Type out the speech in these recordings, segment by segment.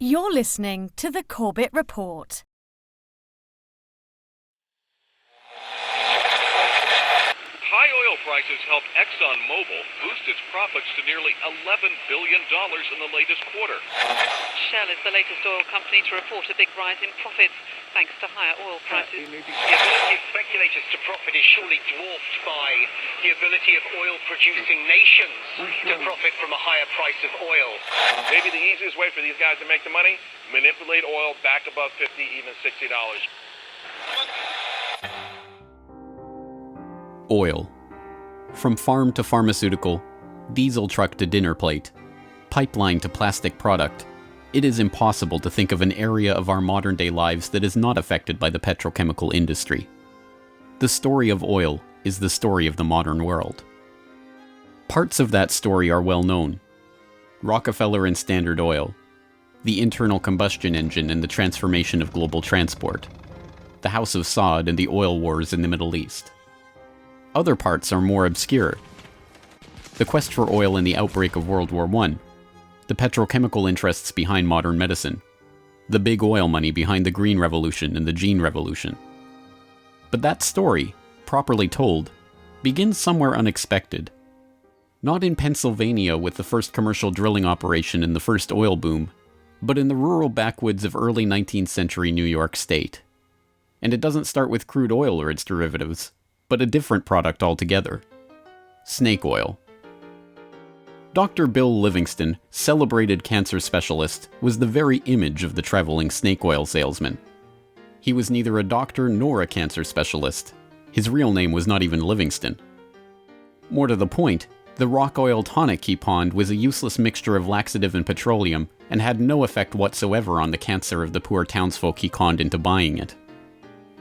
You're listening to the Corbett Report. High oil prices helped ExxonMobil boost its profits to nearly $11 billion in the latest quarter. Shell is the latest oil company to report a big rise in profits thanks to higher oil prices. The ability of speculators to profit is surely dwarfed by the ability of oil-producing nations to profit from a higher price of oil. Maybe the easiest way for these guys to make the money? Manipulate oil back above $50, even $60. Oil. From farm to pharmaceutical, diesel truck to dinner plate, pipeline to plastic product, it is impossible to think of an area of our modern-day lives that is not affected by the petrochemical industry. The story of oil is the story of the modern world. Parts of that story are well known. Rockefeller and Standard Oil, the internal combustion engine and the transformation of global transport, the House of Saud and the oil wars in the Middle East. Other parts are more obscure. The quest for oil in the outbreak of World War I, the petrochemical interests behind modern medicine, the big oil money behind the Green Revolution and the Gene Revolution. But that story, properly told, begins somewhere unexpected. Not in Pennsylvania with the first commercial drilling operation and the first oil boom, but in the rural backwoods of early 19th century New York State. And it doesn't start with crude oil or its derivatives, but a different product altogether. Snake oil. Dr. Bill Livingston, celebrated cancer specialist, was the very image of the traveling snake oil salesman. He was neither a doctor nor a cancer specialist. His real name was not even Livingston. More to the point, the rock oil tonic he pawned was a useless mixture of laxative and petroleum and had no effect whatsoever on the cancer of the poor townsfolk he conned into buying it.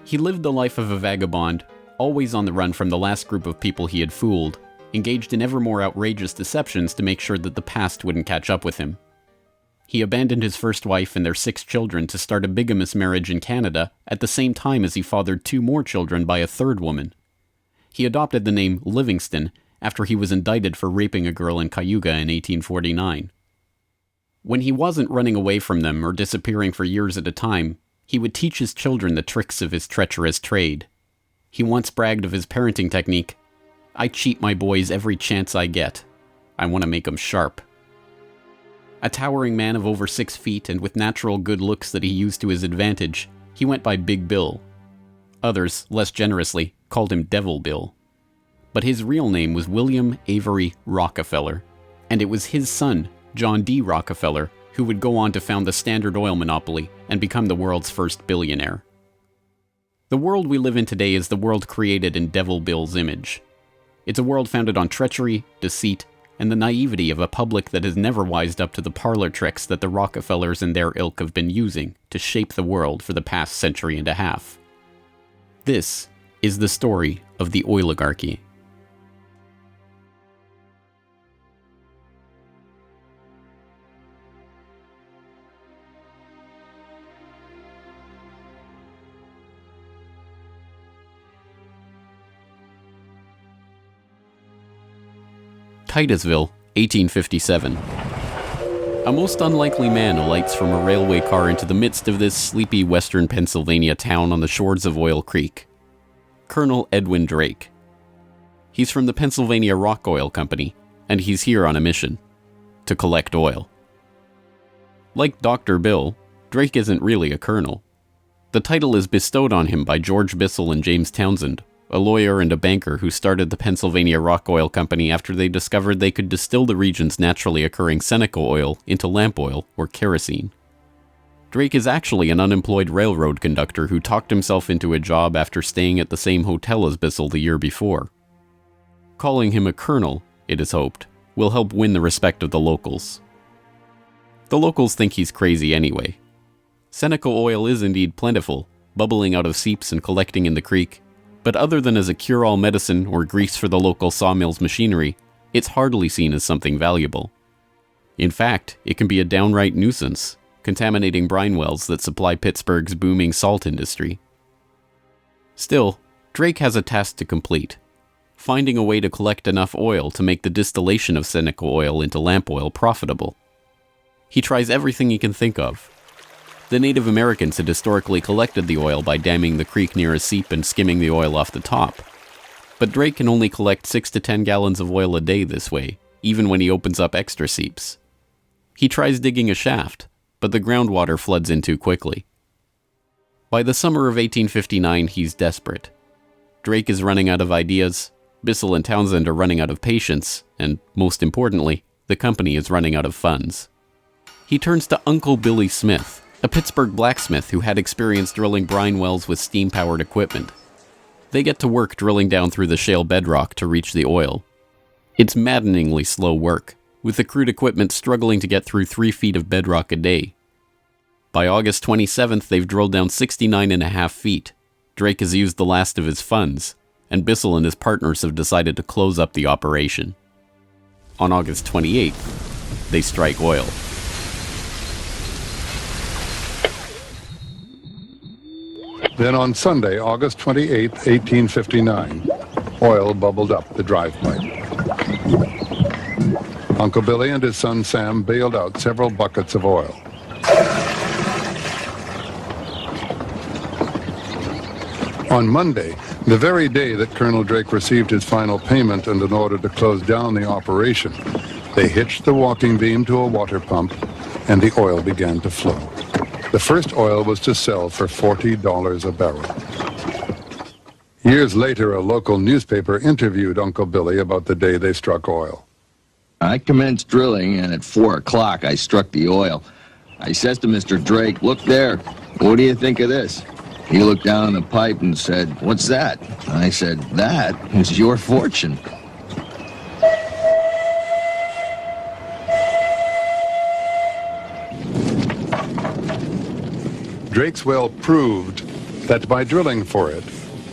He lived the life of a vagabond, always on the run from the last group of people he had fooled, engaged in ever more outrageous deceptions to make sure that the past wouldn't catch up with him. He abandoned his first wife and their 6 children to start a bigamous marriage in Canada at the same time as he fathered 2 more children by a third woman. He adopted the name Livingston after he was indicted for raping a girl in Cayuga in 1849. When he wasn't running away from them or disappearing for years at a time, he would teach his children the tricks of his treacherous trade. He once bragged of his parenting technique. "I cheat my boys every chance I get. I want to make 'em sharp." A towering man of over 6 feet and with natural good looks that he used to his advantage, he went by Big Bill. Others, less generously, called him Devil Bill. But his real name was William Avery Rockefeller, and it was his son, John D. Rockefeller, who would go on to found the Standard Oil monopoly and become the world's first billionaire. The world we live in today is the world created in Devil Bill's image. It's a world founded on treachery, deceit, and the naivety of a public that has never wised up to the parlor tricks that the Rockefellers and their ilk have been using to shape the world for the past century and a half. This is the story of the oligarchy. Titusville, 1857. A most unlikely man alights from a railway car into the midst of this sleepy western Pennsylvania town on the shores of Oil Creek. Colonel Edwin Drake. He's from the Pennsylvania Rock Oil Company, and he's here on a mission to collect oil. Like Dr. Bill, Drake isn't really a colonel. The title is bestowed on him by George Bissell and James Townsend, a lawyer and a banker who started the Pennsylvania Rock Oil Company after they discovered they could distill the region's naturally occurring Seneca oil into lamp oil or kerosene. Drake is actually an unemployed railroad conductor who talked himself into a job after staying at the same hotel as Bissell the year before. Calling him a colonel, it is hoped, will help win the respect of the locals. The locals think he's crazy anyway. Seneca oil is indeed plentiful, bubbling out of seeps and collecting in the creek, but other than as a cure-all medicine or grease for the local sawmill's machinery, it's hardly seen as something valuable. In fact, it can be a downright nuisance, contaminating brine wells that supply Pittsburgh's booming salt industry. Still, Drake has a task to complete: finding a way to collect enough oil to make the distillation of Seneca oil into lamp oil profitable. He tries everything he can think of. The Native Americans had historically collected the oil by damming the creek near a seep and skimming the oil off the top. But Drake can only collect 6 to 10 gallons of oil a day this way, even when he opens up extra seeps. He tries digging a shaft, but the groundwater floods in too quickly. By the summer of 1859, he's desperate. Drake is running out of ideas, Bissell and Townsend are running out of patience, and, most importantly, the company is running out of funds. He turns to Uncle Billy Smith, a Pittsburgh blacksmith who had experience drilling brine wells with steam-powered equipment. They get to work drilling down through the shale bedrock to reach the oil. It's maddeningly slow work, with the crude equipment struggling to get through 3 feet of bedrock a day. By August 27th, they've drilled down 69.5 feet. Drake has used the last of his funds, and Bissell and his partners have decided to close up the operation. On August 28th, they strike oil. Then on Sunday, August 28, 1859, oil bubbled up the drive pipe. Uncle Billy and his son Sam bailed out several buckets of oil. On Monday, the very day that Colonel Drake received his final payment and in order to close down the operation, they hitched the walking beam to a water pump and the oil began to flow. The first oil was to sell for $40 a barrel. Years later, a local newspaper interviewed Uncle Billy about the day they struck oil. I commenced drilling, and at 4 o'clock I struck the oil. I says to Mr. Drake, "Look there, what do you think of this?" He looked down the pipe and said, "What's that?" I said, "That is your fortune." Drake's well proved that by drilling for it,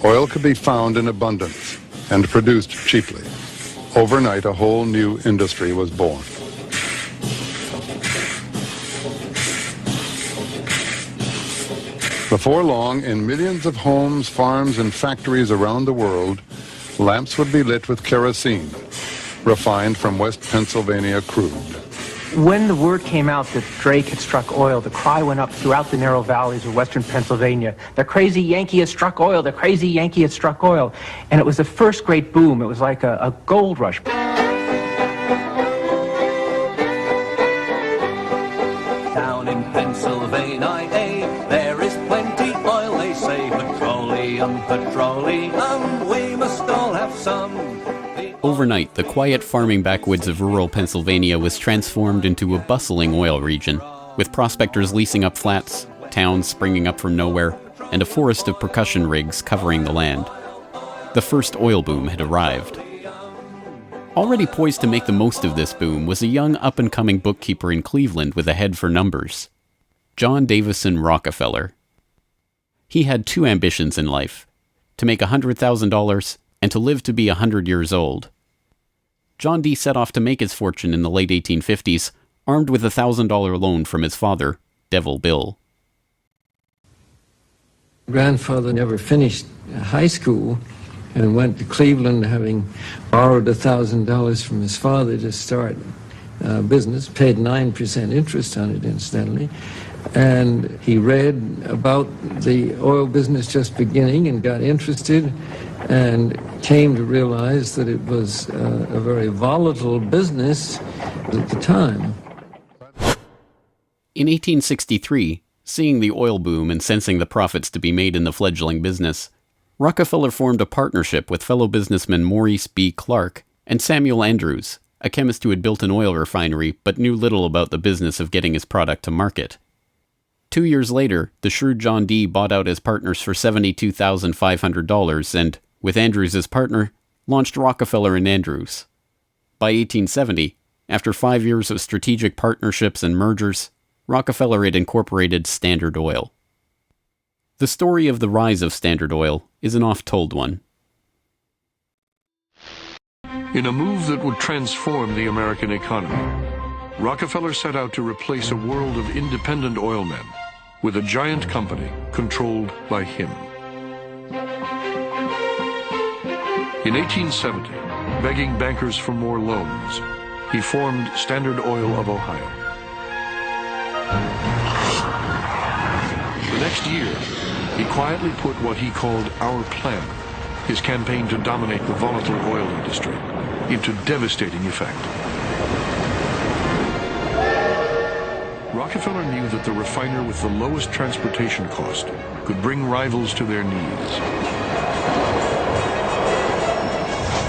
oil could be found in abundance and produced cheaply. Overnight, a whole new industry was born. Before long, in millions of homes, farms, and factories around the world, lamps would be lit with kerosene, refined from West Pennsylvania crude. When the word came out that Drake had struck oil, the cry went up throughout the narrow valleys of western Pennsylvania. The crazy Yankee has struck oil, the crazy Yankee has struck oil. And it was the first great boom. It was like a gold rush. Down in Pennsylvania, there is plenty oil, they say. Petroleum, petroleum, we must all have some. Overnight, the quiet farming backwoods of rural Pennsylvania was transformed into a bustling oil region, with prospectors leasing up flats, towns springing up from nowhere, and a forest of percussion rigs covering the land. The first oil boom had arrived. Already poised to make the most of this boom was a young up-and-coming bookkeeper in Cleveland with a head for numbers, John Davison Rockefeller. He had 2 ambitions in life, to make $100,000 and to live to be 100 years old. John D. set off to make his fortune in the late 1850s, armed with a $1,000 loan from his father, Devil Bill. Grandfather never finished high school and went to Cleveland, having borrowed $1,000 from his father to start business, paid 9% interest on it, incidentally. And he read about the oil business just beginning and got interested and came to realize that it was a very volatile business at the time. In 1863, seeing the oil boom and sensing the profits to be made in the fledgling business, Rockefeller formed a partnership with fellow businessmen Maurice B. Clark and Samuel Andrews, a chemist who had built an oil refinery but knew little about the business of getting his product to market. 2 years later, the shrewd John D. bought out his partners for $72,500 and, with Andrews as partner, launched Rockefeller and Andrews. By 1870, after 5 years of strategic partnerships and mergers, Rockefeller had incorporated Standard Oil. The story of the rise of Standard Oil is an oft-told one. In a move that would transform the American economy, Rockefeller set out to replace a world of independent oilmen with a giant company controlled by him. In 1870, begging bankers for more loans, he formed Standard Oil of Ohio. The next year, he quietly put what he called Our Plan, his campaign to dominate the volatile oil industry, into devastating effect. Rockefeller knew that the refiner with the lowest transportation cost could bring rivals to their knees.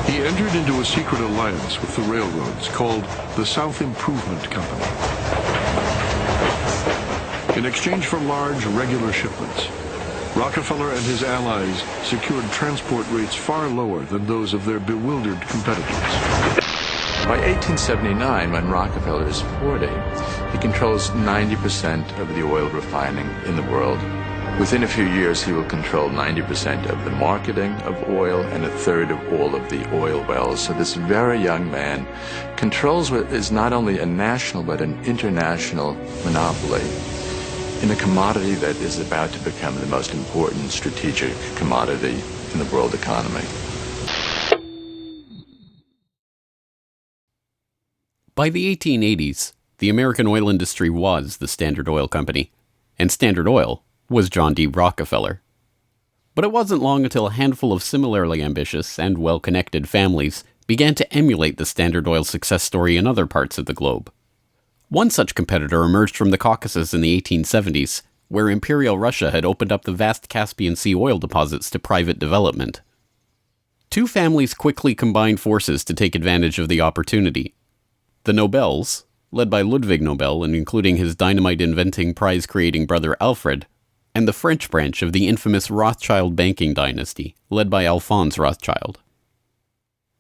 He entered into a secret alliance with the railroads called the South Improvement Company. In exchange for large, regular shipments, Rockefeller and his allies secured transport rates far lower than those of their bewildered competitors. By 1879, when Rockefeller is 40, he controls 90% of the oil refining in the world. Within a few years, he will control 90% of the marketing of oil and a third of all of the oil wells. So this very young man controls what is not only a national but an international monopoly in a commodity that is about to become the most important strategic commodity in the world economy. By the 1880s, the American oil industry was the Standard Oil Company, and Standard Oil was John D. Rockefeller. But it wasn't long until a handful of similarly ambitious and well-connected families began to emulate the Standard Oil success story in other parts of the globe. One such competitor emerged from the Caucasus in the 1870s, where Imperial Russia had opened up the vast Caspian Sea oil deposits to private development. Two families quickly combined forces to take advantage of the opportunity. The Nobels, led by Ludwig Nobel and including his dynamite-inventing, prize-creating brother Alfred, and the French branch of the infamous Rothschild banking dynasty, led by Alphonse Rothschild.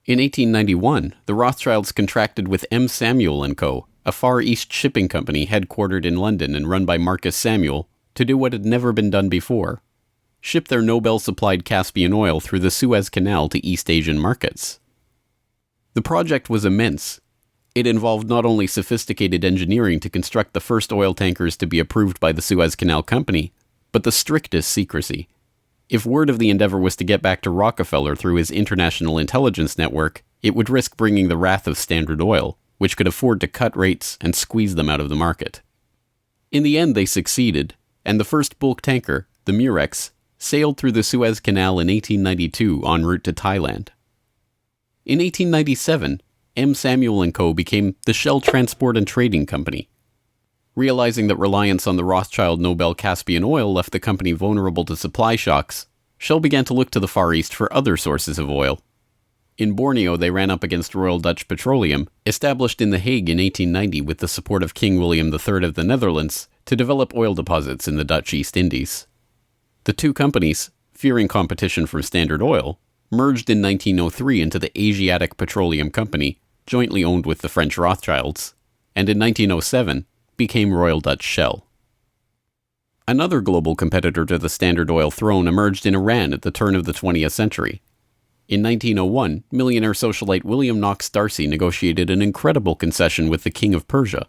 In 1891, the Rothschilds contracted with M. Samuel & Co., a Far East shipping company headquartered in London and run by Marcus Samuel, to do what had never been done before: ship their Nobel-supplied Caspian oil through the Suez Canal to East Asian markets. The project was immense. It involved not only sophisticated engineering to construct the first oil tankers to be approved by the Suez Canal Company, but the strictest secrecy. If word of the endeavor was to get back to Rockefeller through his international intelligence network, it would risk bringing the wrath of Standard Oil, which could afford to cut rates and squeeze them out of the market. In the end, they succeeded, and the first bulk tanker, the Murex, sailed through the Suez Canal in 1892 en route to Thailand. In 1897, M. Samuel & Co. became the Shell Transport and Trading Company. Realizing that reliance on the Rothschild Nobel Caspian oil left the company vulnerable to supply shocks, Shell began to look to the Far East for other sources of oil. In Borneo, they ran up against Royal Dutch Petroleum, established in The Hague in 1890 with the support of King William III of the Netherlands, to develop oil deposits in the Dutch East Indies. The two companies, fearing competition from Standard Oil, merged in 1903 into the Asiatic Petroleum Company, jointly owned with the French Rothschilds, and in 1907 became Royal Dutch Shell. Another global competitor to the Standard Oil throne emerged in Iran at the turn of the 20th century. In 1901, millionaire socialite William Knox D'Arcy negotiated an incredible concession with the King of Persia: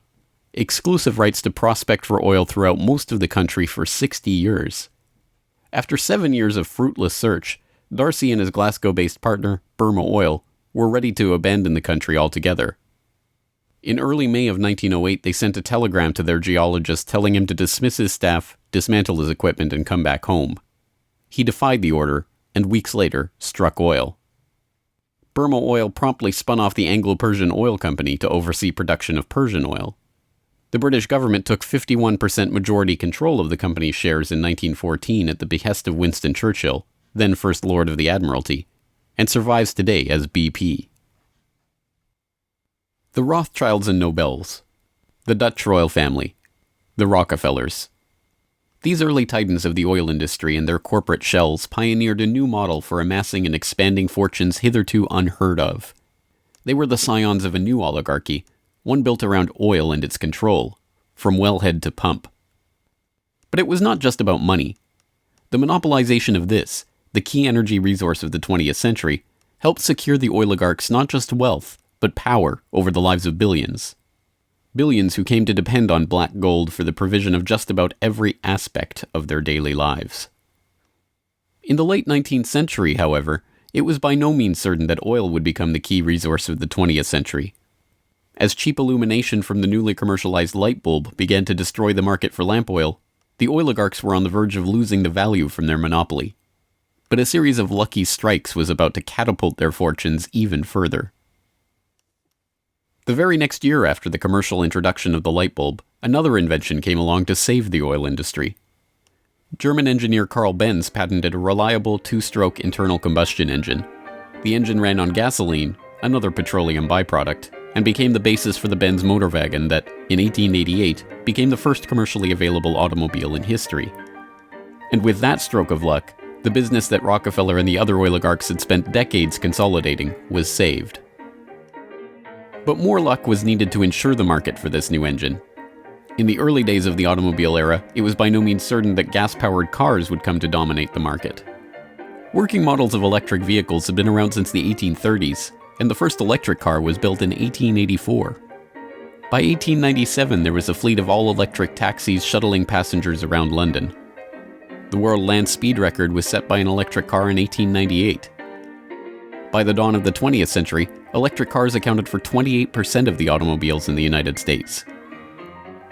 exclusive rights to prospect for oil throughout most of the country for 60 years. After 7 years of fruitless search, D'Arcy and his Glasgow-based partner, Burma Oil, were ready to abandon the country altogether. In early May of 1908, they sent a telegram to their geologist telling him to dismiss his staff, dismantle his equipment, and come back home. He defied the order, and weeks later, struck oil. Burma Oil promptly spun off the Anglo-Persian Oil Company to oversee production of Persian oil. The British government took 51% majority control of the company's shares in 1914 at the behest of Winston Churchill, then First Lord of the Admiralty, and survives today as BP. The Rothschilds and Nobels, the Dutch royal family, the Rockefellers. These early titans of the oil industry and their corporate shells pioneered a new model for amassing and expanding fortunes hitherto unheard of. They were the scions of a new oligarchy, one built around oil and its control, from wellhead to pump. But it was not just about money. The monopolization of this, the key energy resource of the 20th century, helped secure the oligarchs not just wealth, but power over the lives of billions. Billions who came to depend on black gold for the provision of just about every aspect of their daily lives. In the late 19th century, however, it was by no means certain that oil would become the key resource of the 20th century. As cheap illumination from the newly commercialized light bulb began to destroy the market for lamp oil, the oligarchs were on the verge of losing the value from their monopoly. But a series of lucky strikes was about to catapult their fortunes even further. The very next year after the commercial introduction of the light bulb, another invention came along to save the oil industry. German engineer Carl Benz patented a reliable two-stroke internal combustion engine. The engine ran on gasoline, another petroleum byproduct, and became the basis for the Benz motor wagon that, in 1888, became the first commercially available automobile in history. And with that stroke of luck, the business that Rockefeller and the other oligarchs had spent decades consolidating was saved. But more luck was needed to ensure the market for this new engine. In the early days of the automobile era, it was by no means certain that gas-powered cars would come to dominate the market. Working models of electric vehicles had been around since the 1830s, and the first electric car was built in 1884. By 1897, there was a fleet of all-electric taxis shuttling passengers around London. The world land speed record was set by an electric car in 1898. By the dawn of the 20th century, electric cars accounted for 28% of the automobiles in the United States.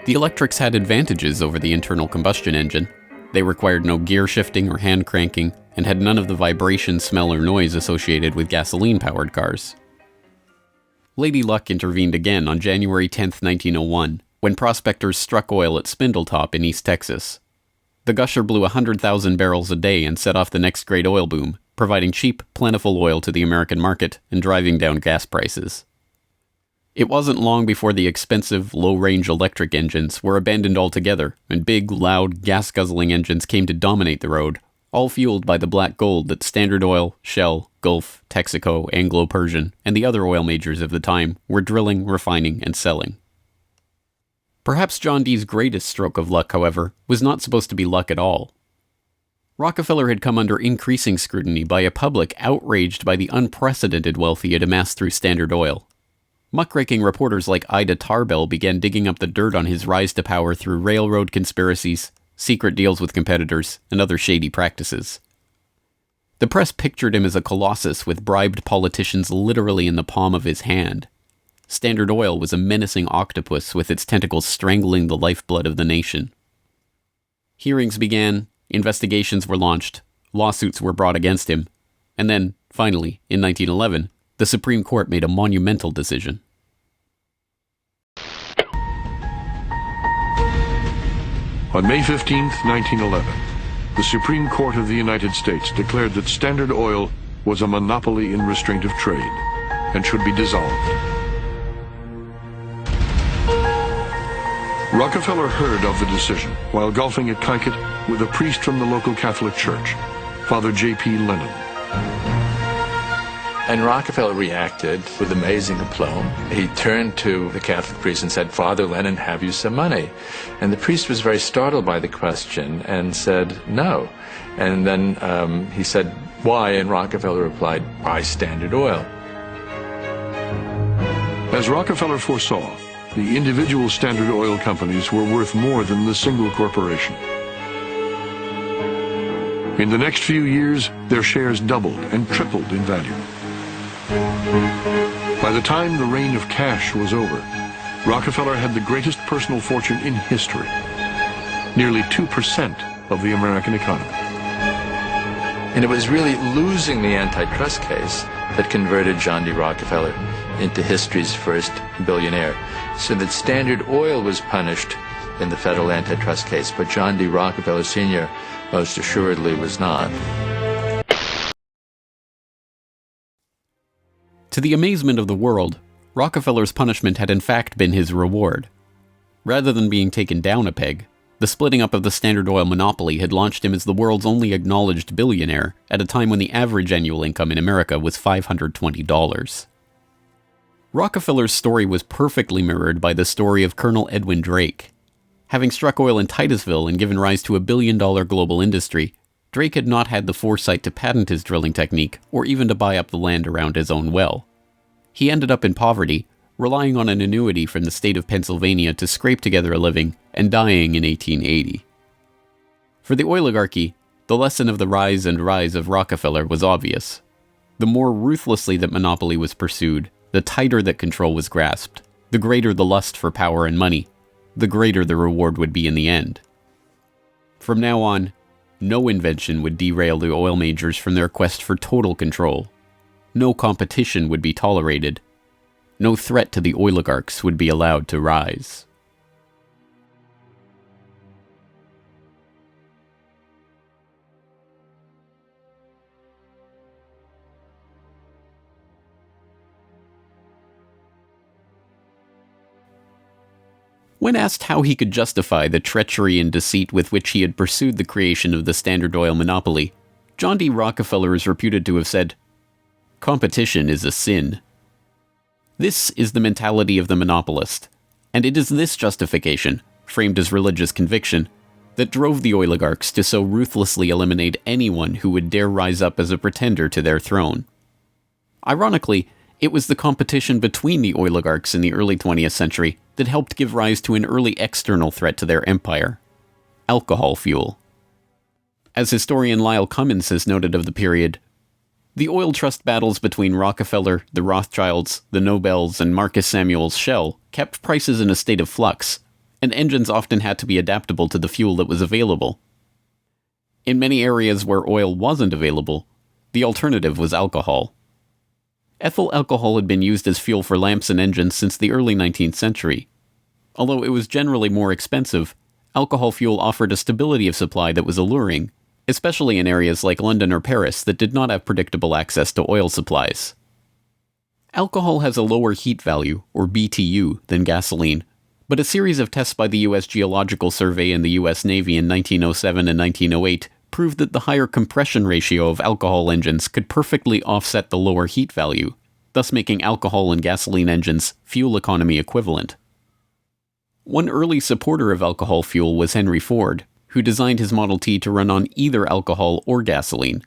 The electrics had advantages over the internal combustion engine. They required no gear shifting or hand cranking, and had none of the vibration, smell, or noise associated with gasoline-powered cars. Lady Luck intervened again on January 10, 1901, when prospectors struck oil at Spindletop in East Texas. The gusher blew 100,000 barrels a day and set off the next great oil boom, providing cheap, plentiful oil to the American market and driving down gas prices. It wasn't long before the expensive, low-range electric engines were abandoned altogether, and big, loud, gas-guzzling engines came to dominate the road, all fueled by the black gold that Standard Oil, Shell, Gulf, Texaco, Anglo-Persian, and the other oil majors of the time were drilling, refining, and selling. Perhaps John Dee's greatest stroke of luck, however, was not supposed to be luck at all. Rockefeller had come under increasing scrutiny by a public outraged by the unprecedented wealth he had amassed through Standard Oil. Muckraking reporters like Ida Tarbell began digging up the dirt on his rise to power through railroad conspiracies, secret deals with competitors, and other shady practices. The press pictured him as a colossus with bribed politicians literally in the palm of his hand. Standard Oil was a menacing octopus with its tentacles strangling the lifeblood of the nation. Hearings began, investigations were launched, lawsuits were brought against him, and then, finally, in 1911, the Supreme Court made a monumental decision. On May 15, 1911, the Supreme Court of the United States declared that Standard Oil was a monopoly in restraint of trade and should be dissolved. Rockefeller heard of the decision while golfing at Kykuit with a priest from the local Catholic Church, Father J.P. Lennon. And Rockefeller reacted with amazing aplomb. He turned to the Catholic priest and said, "Father Lennon, have you some money?" And the priest was very startled by the question and said, "No." And then he said, "Why?" And Rockefeller replied, "Buy Standard Oil." As Rockefeller foresaw, the individual Standard Oil companies were worth more than the single corporation. In the next few years, their shares doubled and tripled in value. By the time the reign of cash was over, Rockefeller had the greatest personal fortune in history, nearly 2% of the American economy. And it was really losing the antitrust case that converted John D. Rockefeller into history's first billionaire. So that Standard Oil was punished in the federal antitrust case, but John D. Rockefeller Sr. most assuredly was not. To the amazement of the world, Rockefeller's punishment had in fact been his reward. Rather than being taken down a peg, the splitting up of the Standard Oil monopoly had launched him as the world's only acknowledged billionaire at a time when the average annual income in America was $520. Rockefeller's story was perfectly mirrored by the story of Colonel Edwin Drake. Having struck oil in Titusville and given rise to a billion-dollar global industry, Drake had not had the foresight to patent his drilling technique or even to buy up the land around his own well. He ended up in poverty, relying on an annuity from the state of Pennsylvania to scrape together a living, and dying in 1880. For the oligarchy, the lesson of the rise of Rockefeller was obvious. The more ruthlessly that monopoly was pursued, the tighter that control was grasped, The greater the lust for power and money, the greater the reward would be in the end. From now on, no invention would derail the oil majors from their quest for total control. No competition would be tolerated. No threat to the oligarchs would be allowed to rise. When asked how he could justify the treachery and deceit with which he had pursued the creation of the Standard Oil monopoly, John D. Rockefeller is reputed to have said, "Competition is a sin." This is the mentality of the monopolist, and it is this justification, framed as religious conviction, that drove the oligarchs to so ruthlessly eliminate anyone who would dare rise up as a pretender to their throne. Ironically, it was the competition between the oligarchs in the early 20th century that helped give rise to an early external threat to their empire: alcohol fuel. As historian Lyle Cummins has noted of the period, the oil trust battles between Rockefeller, the Rothschilds, the Nobels, and Marcus Samuel's Shell kept prices in a state of flux, and engines often had to be adaptable to the fuel that was available. In many areas where oil wasn't available, the alternative was alcohol. Ethyl alcohol had been used as fuel for lamps and engines since the early 19th century. Although it was generally more expensive, alcohol fuel offered a stability of supply that was alluring, especially in areas like London or Paris that did not have predictable access to oil supplies. Alcohol has a lower heat value, or BTU, than gasoline, but a series of tests by the U.S. Geological Survey and the U.S. Navy in 1907 and 1908 proved that the higher compression ratio of alcohol engines could perfectly offset the lower heat value, thus making alcohol and gasoline engines fuel economy equivalent. One early supporter of alcohol fuel was Henry Ford, who designed his Model T to run on either alcohol or gasoline.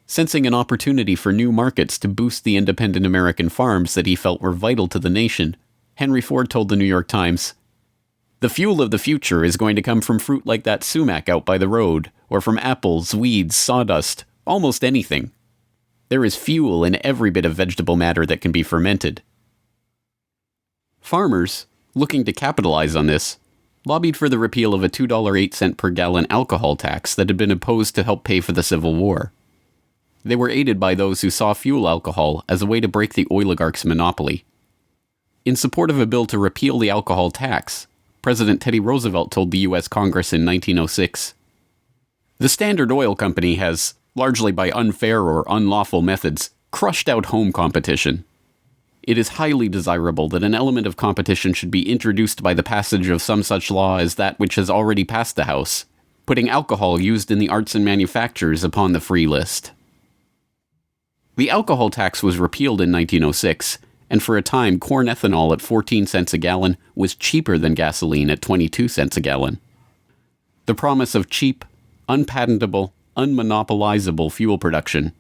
Sensing an opportunity for new markets to boost the independent American farms that he felt were vital to the nation, Henry Ford told the New York Times, "The fuel of the future is going to come from fruit like that sumac out by the road, or from apples, weeds, sawdust, almost anything. There is fuel in every bit of vegetable matter that can be fermented." Farmers, looking to capitalize on this, lobbied for the repeal of a $2.08 per gallon alcohol tax that had been imposed to help pay for the Civil War. They were aided by those who saw fuel alcohol as a way to break the oligarchs' monopoly. In support of a bill to repeal the alcohol tax, President Teddy Roosevelt told the U.S. Congress in 1906, "The Standard Oil Company has, largely by unfair or unlawful methods, crushed out home competition. It is highly desirable that an element of competition should be introduced by the passage of some such law as that which has already passed the House, putting alcohol used in the arts and manufactures upon the free list." The alcohol tax was repealed in 1906, and for a time corn ethanol at 14 cents a gallon was cheaper than gasoline at 22 cents a gallon. The promise of cheap, unpatentable, unmonopolizable fuel production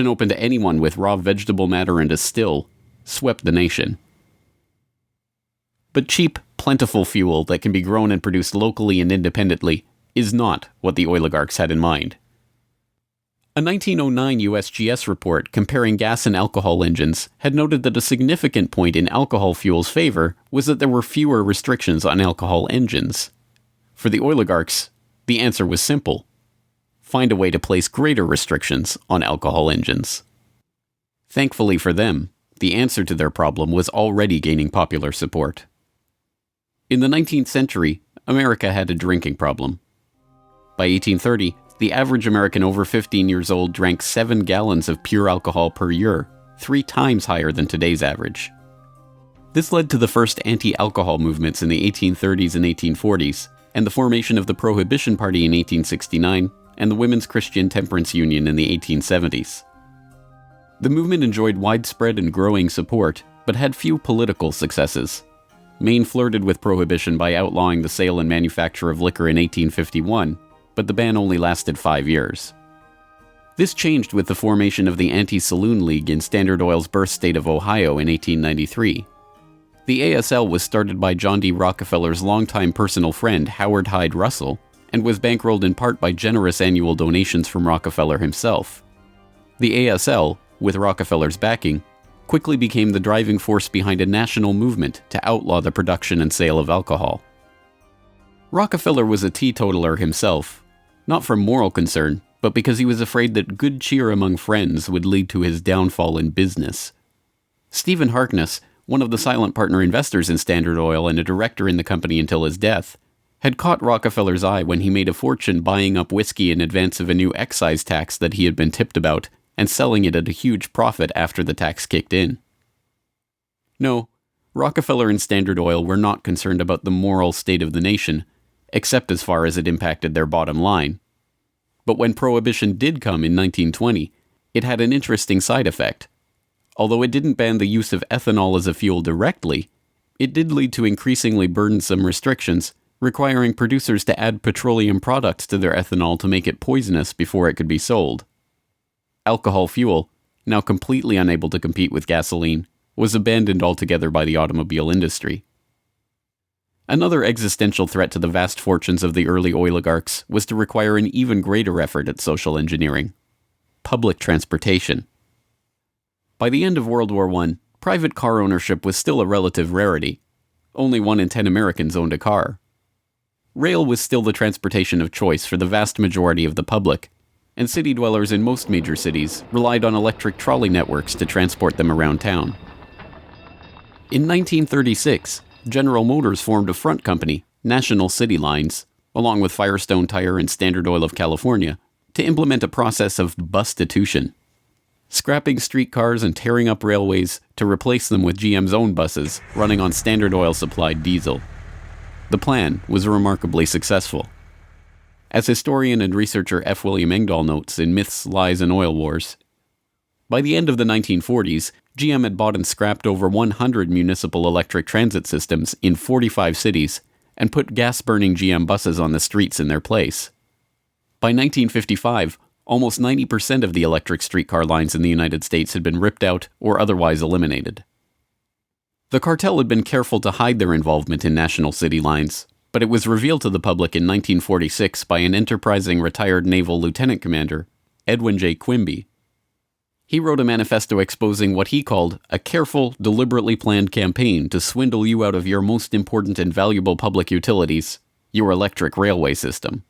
open to anyone with raw vegetable matter and a still, swept the nation. But cheap, plentiful fuel that can be grown and produced locally and independently is not what the oligarchs had in mind. A 1909 USGS report comparing gas and alcohol engines had noted that a significant point in alcohol fuel's favor was that there were fewer restrictions on alcohol engines. For the oligarchs, the answer was simple: find a way to place greater restrictions on alcohol engines. Thankfully for them, the answer to their problem was already gaining popular support. In the 19th century, America had a drinking problem. By 1830, the average American over 15 years old drank 7 gallons of pure alcohol per year, 3 times higher than today's average. This led to the first anti-alcohol movements in the 1830s and 1840s, and the formation of the Prohibition Party in 1869, and the Women's Christian Temperance Union in the 1870s. The movement enjoyed widespread and growing support, but had few political successes. Maine flirted with prohibition by outlawing the sale and manufacture of liquor in 1851, but the ban only lasted 5 years. This changed with the formation of the Anti-Saloon League in Standard Oil's birth state of Ohio in 1893. The ASL was started by John D. Rockefeller's longtime personal friend Howard Hyde Russell, and was bankrolled in part by generous annual donations from Rockefeller himself. The ASL, with Rockefeller's backing, quickly became the driving force behind a national movement to outlaw the production and sale of alcohol. Rockefeller was a teetotaler himself, not from moral concern, but because he was afraid that good cheer among friends would lead to his downfall in business. Stephen Harkness, one of the silent partner investors in Standard Oil and a director in the company until his death, had caught Rockefeller's eye when he made a fortune buying up whiskey in advance of a new excise tax that he had been tipped about and selling it at a huge profit after the tax kicked in. No, Rockefeller and Standard Oil were not concerned about the moral state of the nation, except as far as it impacted their bottom line. But when Prohibition did come in 1920, it had an interesting side effect. Although it didn't ban the use of ethanol as a fuel directly, it did lead to increasingly burdensome restrictions, requiring producers to add petroleum products to their ethanol to make it poisonous before it could be sold. Alcohol fuel, now completely unable to compete with gasoline, was abandoned altogether by the automobile industry. Another existential threat to the vast fortunes of the early oligarchs was to require an even greater effort at social engineering: public transportation. By the end of World War I, private car ownership was still a relative rarity. Only 1 in 10 Americans owned a car. Rail was still the transportation of choice for the vast majority of the public, and city dwellers in most major cities relied on electric trolley networks to transport them around town. In 1936, General Motors formed a front company, National City Lines, along with Firestone Tire and Standard Oil of California, to implement a process of bustitution, scrapping streetcars and tearing up railways to replace them with GM's own buses running on Standard Oil-supplied diesel. The plan was remarkably successful. As historian and researcher F. William Engdahl notes in Myths, Lies, and Oil Wars, by the end of the 1940s, GM had bought and scrapped over 100 municipal electric transit systems in 45 cities and put gas-burning GM buses on the streets in their place. By 1955, almost 90% of the electric streetcar lines in the United States had been ripped out or otherwise eliminated. The cartel had been careful to hide their involvement in National City Lines, but it was revealed to the public in 1946 by an enterprising retired naval lieutenant commander, Edwin J. Quimby. He wrote a manifesto exposing what he called a careful, deliberately planned campaign to swindle you out of your most important and valuable public utilities, your electric railway system.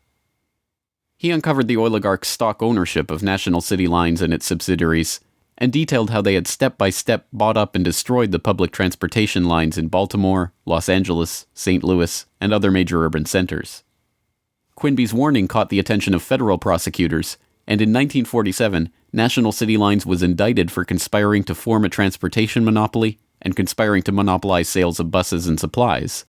He uncovered the oligarchs' stock ownership of National City Lines and its subsidiaries, and detailed how they had step-by-step bought up and destroyed the public transportation lines in Baltimore, Los Angeles, St. Louis, and other major urban centers. Quimby's warning caught the attention of federal prosecutors, and in 1947, National City Lines was indicted for conspiring to form a transportation monopoly and conspiring to monopolize sales of buses and supplies.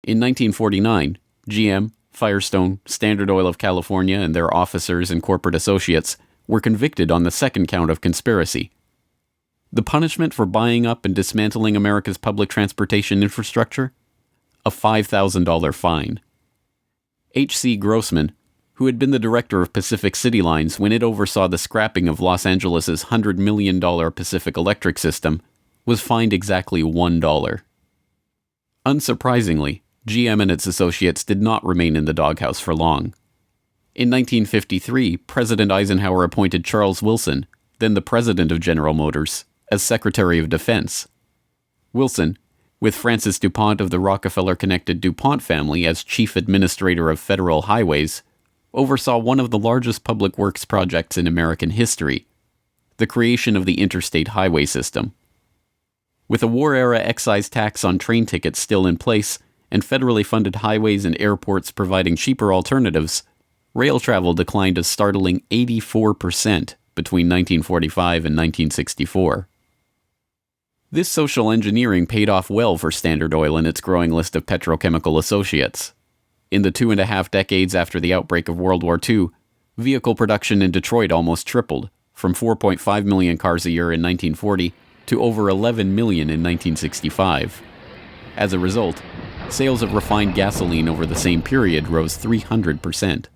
In 1949, GM, Firestone, Standard Oil of California, and their officers and corporate associates were convicted on the second count of conspiracy. The punishment for buying up and dismantling America's public transportation infrastructure? A $5,000 fine. H.C. Grossman, who had been the director of Pacific City Lines when it oversaw the scrapping of Los Angeles' $100 million Pacific Electric system, was fined exactly $1. Unsurprisingly, GM and its associates did not remain in the doghouse for long. In 1953, President Eisenhower appointed Charles Wilson, then the president of General Motors, as Secretary of Defense. Wilson, with Francis DuPont of the Rockefeller-connected DuPont family as chief administrator of federal highways, oversaw one of the largest public works projects in American history, the creation of the interstate highway system. With a war-era excise tax on train tickets still in place, and federally funded highways and airports providing cheaper alternatives, rail travel declined a startling 84% between 1945 and 1964. This social engineering paid off well for Standard Oil and its growing list of petrochemical associates. In the 2.5 decades after the outbreak of World War II, vehicle production in Detroit almost tripled, from 4.5 million cars a year in 1940 to over 11 million in 1965. As a result, sales of refined gasoline over the same period rose 300%.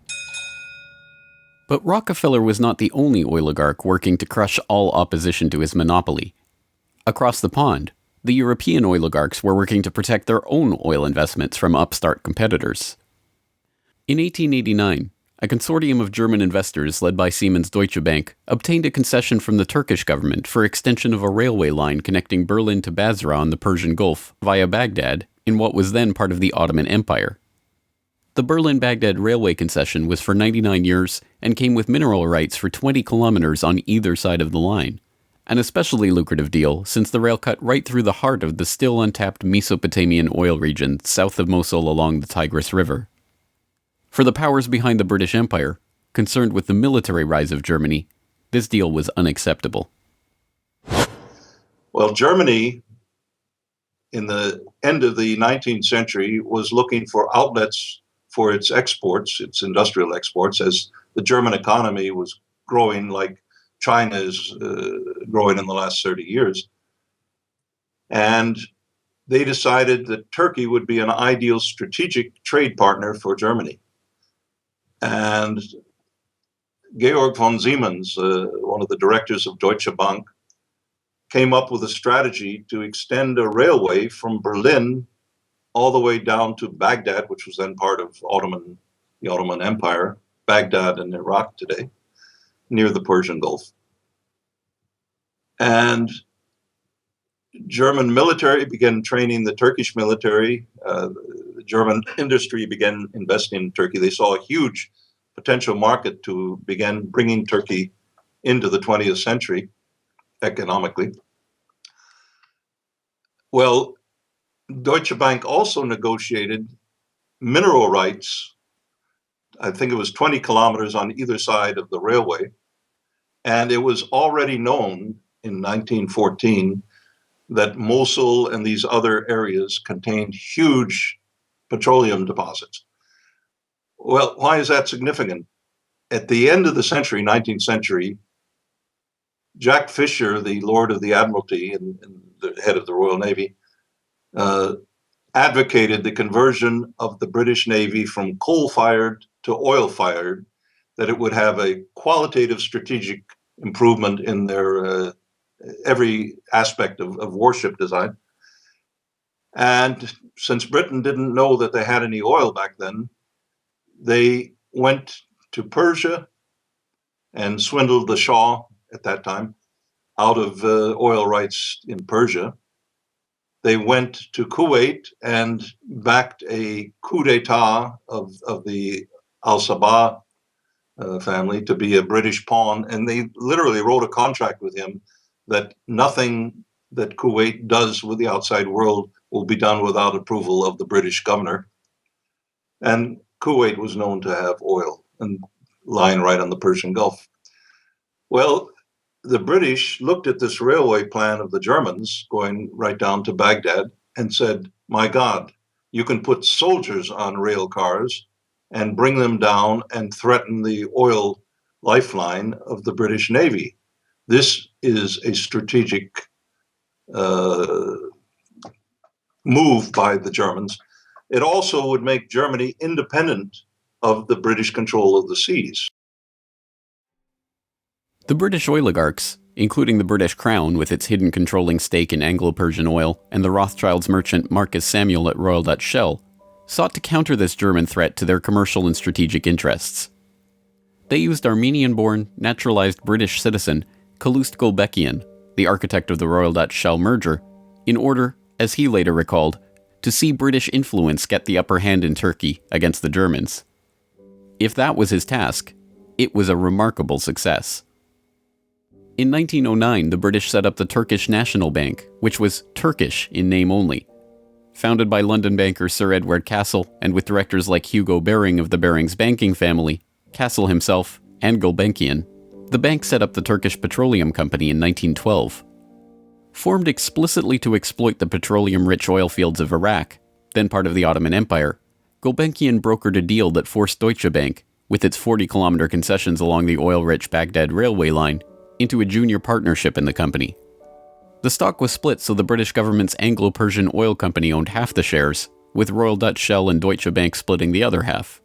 But Rockefeller was not the only oligarch working to crush all opposition to his monopoly. Across the pond, the European oligarchs were working to protect their own oil investments from upstart competitors. In 1889, a consortium of German investors led by Siemens Deutsche Bank obtained a concession from the Turkish government for extension of a railway line connecting Berlin to Basra on the Persian Gulf via Baghdad in what was then part of the Ottoman Empire. The Berlin-Baghdad railway concession was for 99 years and came with mineral rights for 20 kilometers on either side of the line, an especially lucrative deal since the rail cut right through the heart of the still untapped Mesopotamian oil region south of Mosul along the Tigris River. For the powers behind the British Empire, concerned with the military rise of Germany, this deal was unacceptable. Well, Germany, in the end of the 19th century, was looking for outlets for its exports, its industrial exports, as the German economy was growing like China is growing in the last 30 years. And they decided that Turkey would be an ideal strategic trade partner for Germany. And Georg von Siemens, one of the directors of Deutsche Bank, came up with a strategy to extend a railway from Berlin all the way down to Baghdad, which was then part of the Ottoman Empire, Baghdad in Iraq today, near the Persian Gulf. And German military began training the Turkish military. The German industry began investing in Turkey. They saw a huge potential market to begin bringing Turkey into the 20th century economically. Well, Deutsche Bank also negotiated mineral rights. I think it was 20 kilometers on either side of the railway. And it was already known in 1914 that Mosul and these other areas contained huge petroleum deposits. Well, why is that significant? At the end of the century, 19th century, Jack Fisher, the Lord of the Admiralty and the head of the Royal Navy, advocated the conversion of the British Navy from coal-fired to oil-fired, that it would have a qualitative strategic improvement in their every aspect of warship design. And since Britain didn't know that they had any oil back then, they went to Persia and swindled the Shah at that time out of oil rights in Persia. They went to Kuwait and backed a coup d'etat of the Al-Sabah family to be a British pawn. And they literally wrote a contract with him that nothing that Kuwait does with the outside world will be done without approval of the British governor. And Kuwait was known to have oil and lying right on the Persian Gulf. Well, the British looked at this railway plan of the Germans going right down to Baghdad and said, my God, you can put soldiers on rail cars and bring them down and threaten the oil lifeline of the British Navy. This is a strategic move by the Germans. It also would make Germany independent of the British control of the seas. The British oligarchs, including the British Crown with its hidden controlling stake in Anglo-Persian oil and the Rothschilds merchant Marcus Samuel at Royal Dutch Shell, sought to counter this German threat to their commercial and strategic interests. They used Armenian-born, naturalized British citizen Calouste Gulbenkian, the architect of the Royal Dutch Shell merger, in order, as he later recalled, to see British influence get the upper hand in Turkey against the Germans. If that was his task, it was a remarkable success. In 1909, the British set up the Turkish National Bank, which was Turkish in name only. Founded by London banker Sir Edward Castle and with directors like Hugo Baring of the Barings banking family, Castle himself, and Gulbenkian, the bank set up the Turkish Petroleum Company in 1912. Formed explicitly to exploit the petroleum-rich oil fields of Iraq, then part of the Ottoman Empire, Gulbenkian brokered a deal that forced Deutsche Bank, with its 40-kilometer concessions along the oil-rich Baghdad railway line, into a junior partnership in the company. The stock was split so the British government's Anglo-Persian Oil Company owned half the shares, with Royal Dutch Shell and Deutsche Bank splitting the other half.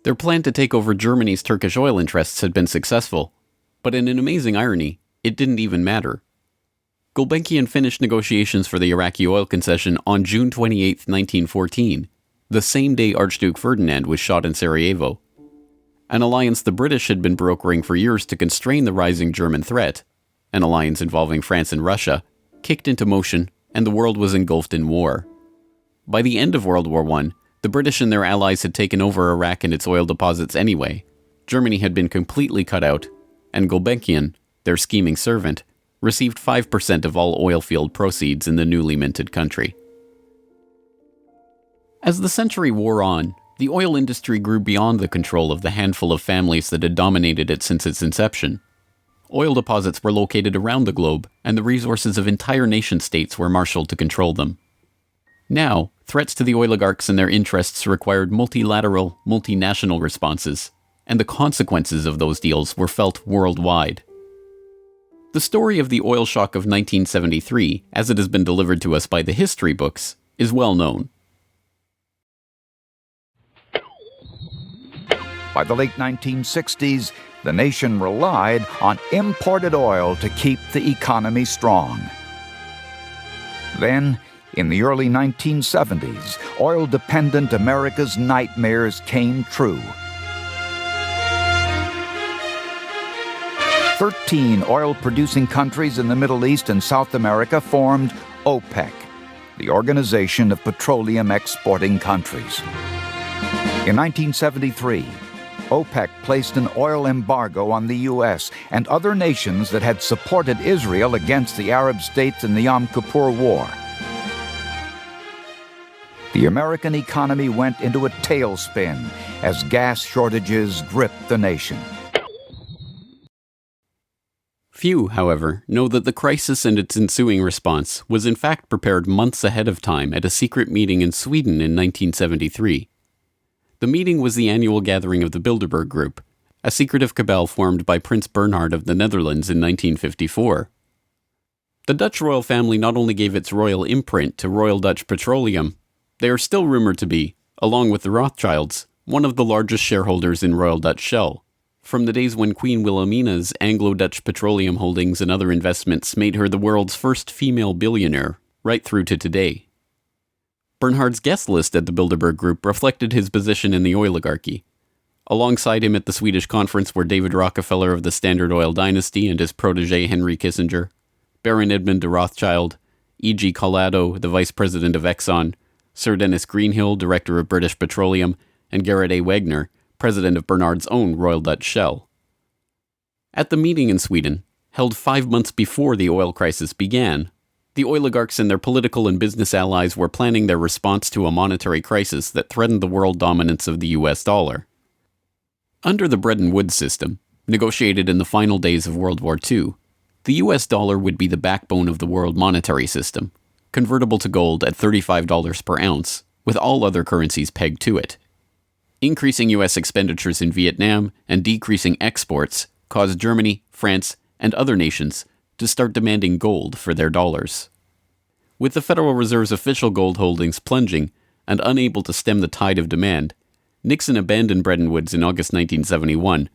Their plan to take over Germany's Turkish oil interests had been successful, but in an amazing irony, it didn't even matter. Gulbenkian finished negotiations for the Iraqi oil concession on June 28, 1914, the same day Archduke Ferdinand was shot in Sarajevo. an alliance the British had been brokering for years to constrain the rising German threat, an alliance involving France and Russia, kicked into motion, and the world was engulfed in war. By the end of World War I, the British and their allies had taken over Iraq and its oil deposits anyway. Germany had been completely cut out, and Gulbenkian, their scheming servant, received 5% of all oil field proceeds in the newly minted country. As the century wore on, the oil industry grew beyond the control of the handful of families that had dominated it since its inception. Oil deposits were located around the globe, and the resources of entire nation-states were marshaled to control them. Now, threats to the oligarchs and their interests required multilateral, multinational responses, and the consequences of those deals were felt worldwide. The story of the oil shock of 1973, as it has been delivered to us by the history books, is well known. By the late 1960s, the nation relied on imported oil to keep the economy strong. Then, in the early 1970s, oil-dependent America's nightmares came true. 13 oil-producing countries in the Middle East and South America formed OPEC, the Organization of Petroleum Exporting Countries. In 1973, OPEC placed an oil embargo on the U.S. and other nations that had supported Israel against the Arab states in the Yom Kippur War. The American economy went into a tailspin as gas shortages gripped the nation. Few, however, know that the crisis and its ensuing response was in fact prepared months ahead of time at a secret meeting in Sweden in 1973. The meeting was the annual gathering of the Bilderberg Group, a secretive cabal formed by Prince Bernhard of the Netherlands in 1954. The Dutch royal family not only gave its royal imprint to Royal Dutch Petroleum, they are still rumored to be, along with the Rothschilds, one of the largest shareholders in Royal Dutch Shell, from the days when Queen Wilhelmina's Anglo-Dutch petroleum holdings and other investments made her the world's first female billionaire, right through to today. Bernhard's guest list at the Bilderberg Group reflected his position in the oligarchy. Alongside him at the Swedish conference were David Rockefeller of the Standard Oil dynasty and his protege Henry Kissinger, Baron Edmund de Rothschild, E.G. Collado, the vice president of Exxon, Sir Dennis Greenhill, director of British Petroleum, and Gerrit A. Wagner, president of Bernhard's own Royal Dutch Shell. At the meeting in Sweden, held 5 months before the oil crisis began, the oligarchs and their political and business allies were planning their response to a monetary crisis that threatened the world dominance of the US dollar. Under the Bretton Woods system, negotiated in the final days of World War II, the US dollar would be the backbone of the world monetary system, convertible to gold at $35 per ounce, with all other currencies pegged to it. Increasing US expenditures in Vietnam and decreasing exports caused Germany, France, and other nations to start demanding gold for their dollars. With the Federal Reserve's official gold holdings plunging and unable to stem the tide of demand, Nixon abandoned Bretton Woods in August 1971,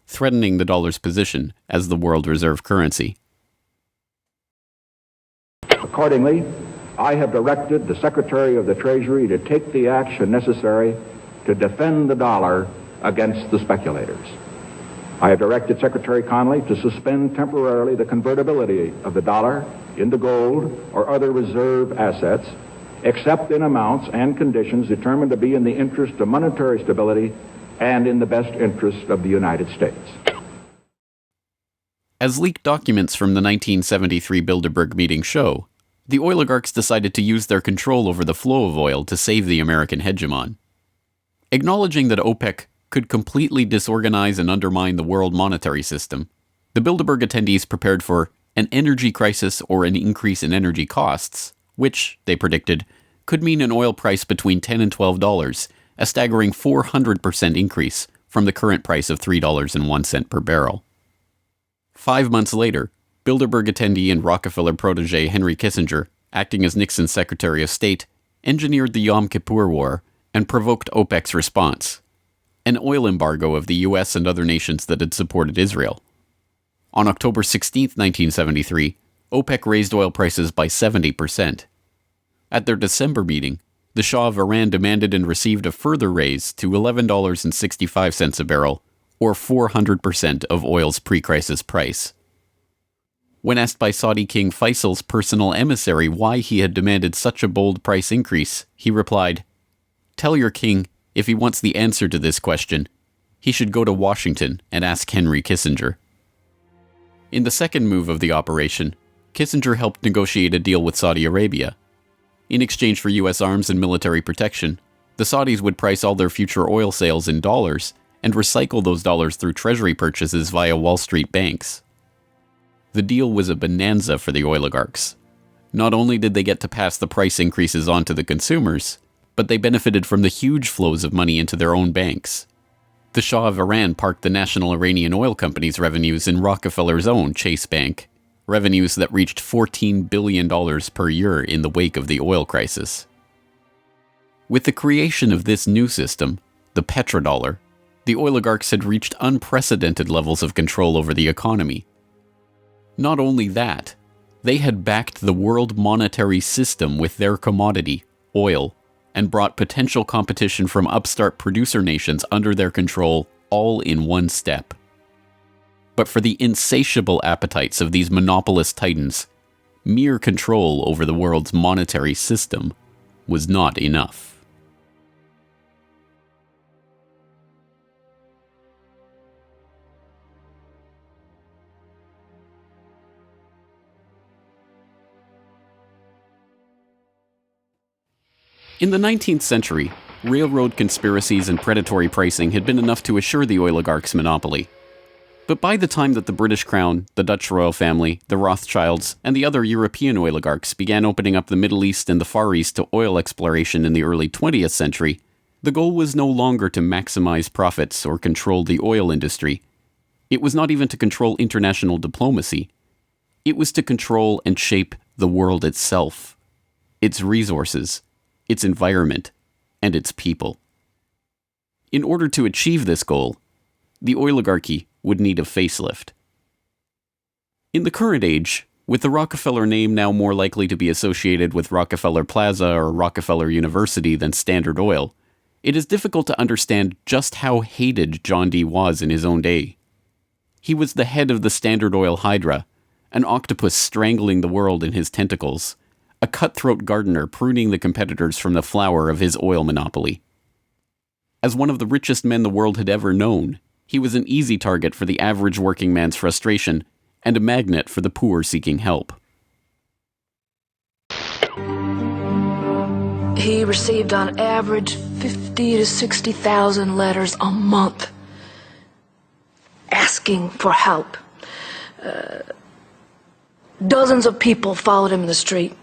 threatening the dollar's position as the world reserve currency. Accordingly, I have directed the Secretary of the Treasury to take the action necessary to defend the dollar against the speculators. I have directed Secretary Connally to suspend temporarily the convertibility of the dollar into gold or other reserve assets, except in amounts and conditions determined to be in the interest of monetary stability and in the best interest of the United States. As leaked documents from the 1973 Bilderberg meeting show, the oligarchs decided to use their control over the flow of oil to save the American hegemon. Acknowledging that OPEC could completely disorganize and undermine the world monetary system, the Bilderberg attendees prepared for an energy crisis or an increase in energy costs, which, they predicted, could mean an oil price between $10 and $12, a staggering 400% increase from the current price of $3.01 per barrel. 5 months later, Bilderberg attendee and Rockefeller protege Henry Kissinger, acting as Nixon's Secretary of State, engineered the Yom Kippur War and provoked OPEC's response, an oil embargo of the US and other nations that had supported Israel. On October 16, 1973, OPEC raised oil prices by 70%. At their December meeting, the Shah of Iran demanded and received a further raise to $11.65 a barrel, or 400% of oil's pre-crisis price. When asked by Saudi King Faisal's personal emissary why he had demanded such a bold price increase, he replied, "Tell your king, if he wants the answer to this question, he should go to Washington and ask Henry Kissinger." In the second move of the operation, Kissinger helped negotiate a deal with Saudi Arabia. In exchange for U.S. arms and military protection, the Saudis would price all their future oil sales in dollars and recycle those dollars through treasury purchases via Wall Street banks. The deal was a bonanza for the oligarchs. Not only did they get to pass the price increases on to the consumers, but they benefited from the huge flows of money into their own banks. The Shah of Iran parked the National Iranian Oil Company's revenues in Rockefeller's own Chase Bank, revenues that reached $14 billion per year in the wake of the oil crisis. With the creation of this new system, the petrodollar, the oligarchs had reached unprecedented levels of control over the economy. Not only that, they had backed the world monetary system with their commodity, oil, and brought potential competition from upstart producer nations under their control all in one step. But for the insatiable appetites of these monopolist titans, mere control over the world's monetary system was not enough. In the 19th century, railroad conspiracies and predatory pricing had been enough to assure the oligarchs' monopoly. But by the time that the British Crown, the Dutch royal family, the Rothschilds, and the other European oligarchs began opening up the Middle East and the Far East to oil exploration in the early 20th century, the goal was no longer to maximize profits or control the oil industry. It was not even to control international diplomacy. It was to control and shape the world itself, its resources, its environment, and its people. In order to achieve this goal, the oligarchy would need a facelift. In the current age, with the Rockefeller name now more likely to be associated with Rockefeller Plaza or Rockefeller University than Standard Oil, it is difficult to understand just how hated John D. was in his own day. He was the head of the Standard Oil Hydra, an octopus strangling the world in his tentacles, a cutthroat gardener pruning the competitors from the flower of his oil monopoly. As one of the richest men the world had ever known, he was an easy target for the average working man's frustration and a magnet for the poor seeking help. He received on average 50 to 60,000 letters a month asking for help. Dozens of people followed him in the street.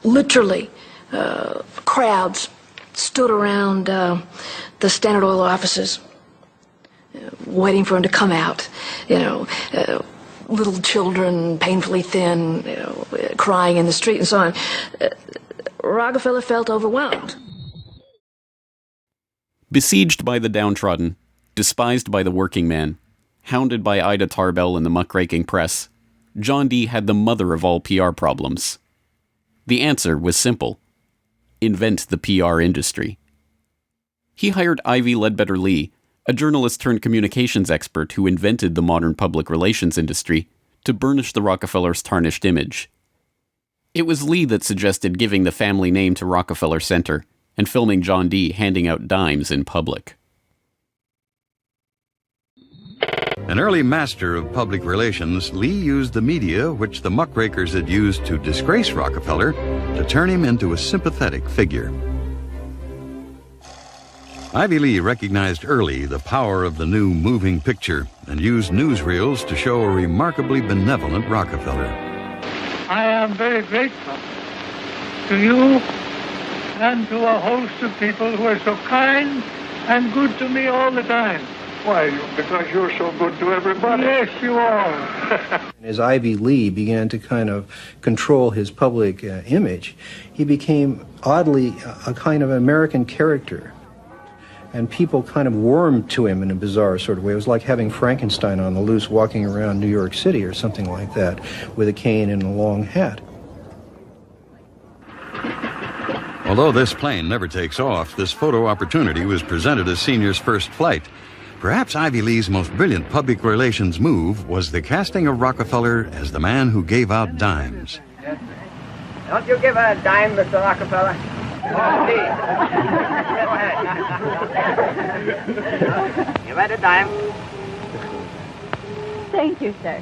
Literally, crowds stood around the Standard Oil offices, waiting for him to come out. Little children, painfully thin, crying in the street and so on. Rockefeller felt overwhelmed. Besieged by the downtrodden, despised by the working man, hounded by Ida Tarbell and the muckraking press, John D. had the mother of all PR problems. The answer was simple: invent the PR industry. He hired Ivy Ledbetter Lee, a journalist turned communications expert who invented the modern public relations industry, to burnish the Rockefellers' tarnished image. It was Lee that suggested giving the family name to Rockefeller Center and filming John D. handing out dimes in public. An early master of public relations, Lee used the media which the muckrakers had used to disgrace Rockefeller to turn him into a sympathetic figure. Ivy Lee recognized early the power of the new moving picture and used newsreels to show a remarkably benevolent Rockefeller. I am very grateful to you and to a host of people who are so kind and good to me all the time. Why? Because you're so good to everybody. Yes, you are. As Ivy Lee began to kind of control his public image, he became oddly a kind of American character. And people kind of warmed to him in a bizarre sort of way. It was like having Frankenstein on the loose walking around New York City or something like that, with a cane and a long hat. Although this plane never takes off, this photo opportunity was presented as Senior's first flight. Perhaps Ivy Lee's most brilliant public relations move was the casting of Rockefeller as the man who gave out dimes. Don't you give her a dime, Mr. Rockefeller? Oh, please. You read a dime? Thank you, sir.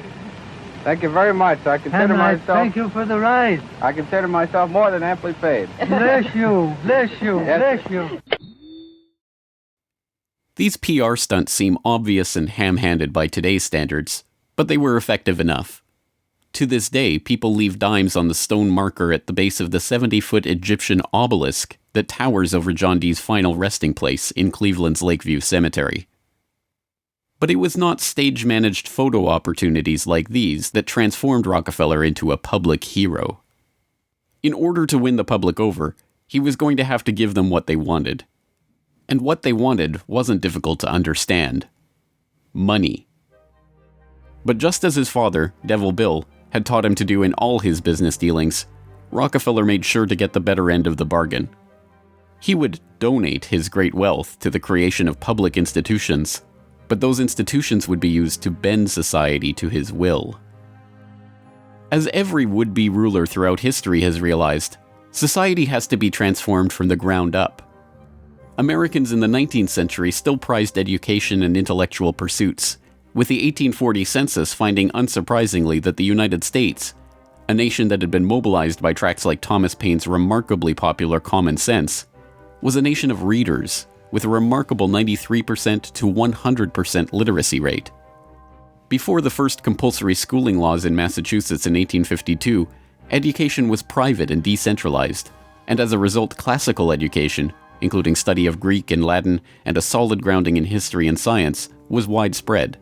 Thank you very much. I consider And myself... thank you for the ride. I consider myself more than amply paid. Bless you, bless you, Yes. bless you. These PR stunts seem obvious and ham-handed by today's standards, but they were effective enough. To this day, people leave dimes on the stone marker at the base of the 70-foot Egyptian obelisk that towers over John Dee's final resting place in Cleveland's Lakeview Cemetery. But it was not stage-managed photo opportunities like these that transformed Rockefeller into a public hero. In order to win the public over, he was going to have to give them what they wanted. And what they wanted wasn't difficult to understand. Money. But just as his father, Devil Bill, had taught him to do in all his business dealings, Rockefeller made sure to get the better end of the bargain. He would donate his great wealth to the creation of public institutions, but those institutions would be used to bend society to his will. As every would-be ruler throughout history has realized, society has to be transformed from the ground up. Americans in the 19th century still prized education and intellectual pursuits, with the 1840 census finding unsurprisingly that the United States, a nation that had been mobilized by tracts like Thomas Paine's remarkably popular Common Sense, was a nation of readers with a remarkable 93% to 100% literacy rate. Before the first compulsory schooling laws in Massachusetts in 1852, education was private and decentralized, and as a result classical education, including study of Greek and Latin and a solid grounding in history and science, was widespread.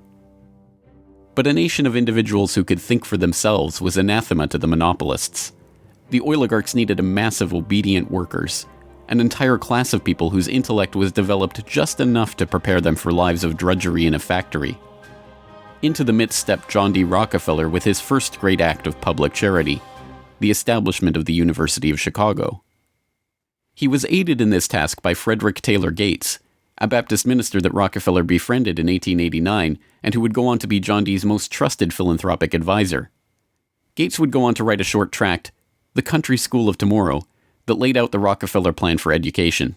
But a nation of individuals who could think for themselves was anathema to the monopolists. The oligarchs needed a mass of obedient workers, an entire class of people whose intellect was developed just enough to prepare them for lives of drudgery in a factory. Into the midst stepped John D. Rockefeller with his first great act of public charity, the establishment of the University of Chicago. He was aided in this task by Frederick Taylor Gates, a Baptist minister that Rockefeller befriended in 1889 and who would go on to be John Dee's most trusted philanthropic advisor. Gates would go on to write a short tract, The Country School of Tomorrow, that laid out the Rockefeller plan for education.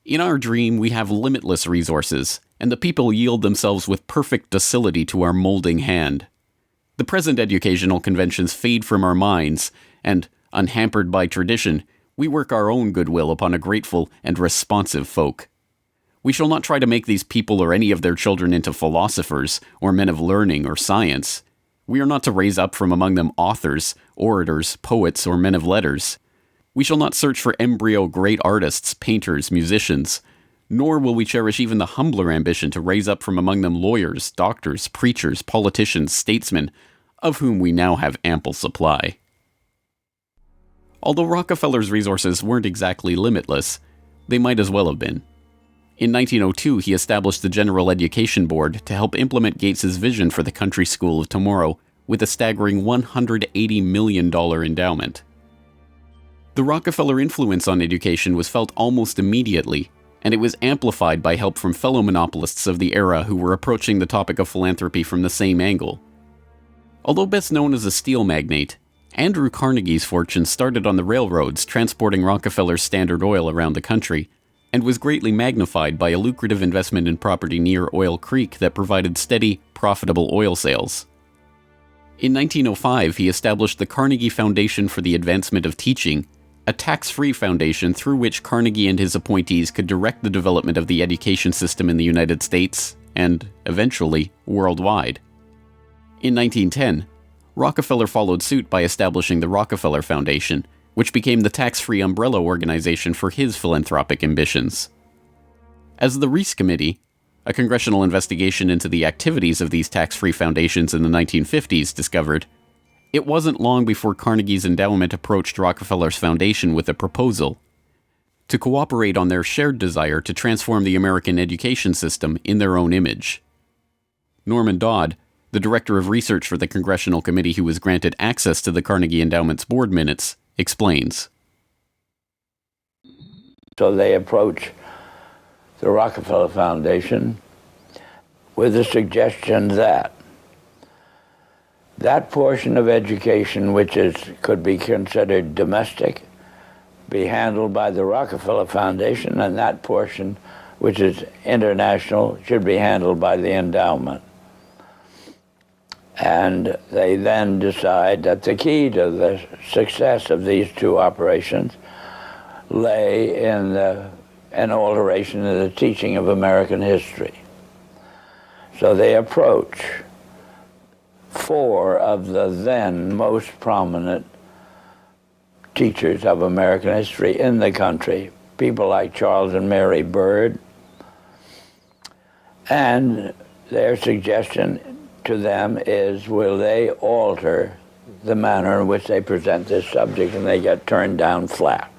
In our dream, we have limitless resources, and the people yield themselves with perfect docility to our molding hand. The present educational conventions fade from our minds, and, unhampered by tradition, we work our own goodwill upon a grateful and responsive folk. We shall not try to make these people or any of their children into philosophers, or men of learning or science. We are not to raise up from among them authors, orators, poets, or men of letters. We shall not search for embryo great artists, painters, musicians, nor will we cherish even the humbler ambition to raise up from among them lawyers, doctors, preachers, politicians, statesmen, of whom we now have ample supply. Although Rockefeller's resources weren't exactly limitless, they might as well have been. In 1902, he established the General Education Board to help implement Gates's vision for the Country School of Tomorrow with a staggering $180 million endowment. The Rockefeller influence on education was felt almost immediately, and it was amplified by help from fellow monopolists of the era who were approaching the topic of philanthropy from the same angle. Although best known as a steel magnate, Andrew Carnegie's fortune started on the railroads transporting Rockefeller's Standard Oil around the country, and was greatly magnified by a lucrative investment in property near Oil Creek that provided steady, profitable oil sales. In 1905, he established the Carnegie Foundation for the Advancement of Teaching, a tax-free foundation through which Carnegie and his appointees could direct the development of the education system in the United States, and, eventually, worldwide. In 1910, Rockefeller followed suit by establishing the Rockefeller Foundation, which became the tax-free umbrella organization for his philanthropic ambitions. As the Reese Committee, a congressional investigation into the activities of these tax-free foundations in the 1950s, discovered, it wasn't long before Carnegie's endowment approached Rockefeller's foundation with a proposal to cooperate on their shared desire to transform the American education system in their own image. Norman Dodd, the director of research for the congressional committee who was granted access to the Carnegie Endowment's board minutes, explains. So they approach the Rockefeller Foundation with the suggestion that that portion of education which could be considered domestic be handled by the Rockefeller Foundation, and that portion which is international should be handled by the endowment. And they then decide that the key to the success of these two operations lay in an alteration in the teaching of American history. So they approach 4 of the then most prominent teachers of American history in the country, people like Charles and Mary Bird, and their suggestion to them is, will they alter the manner in which they present this subject, and they get turned down flat.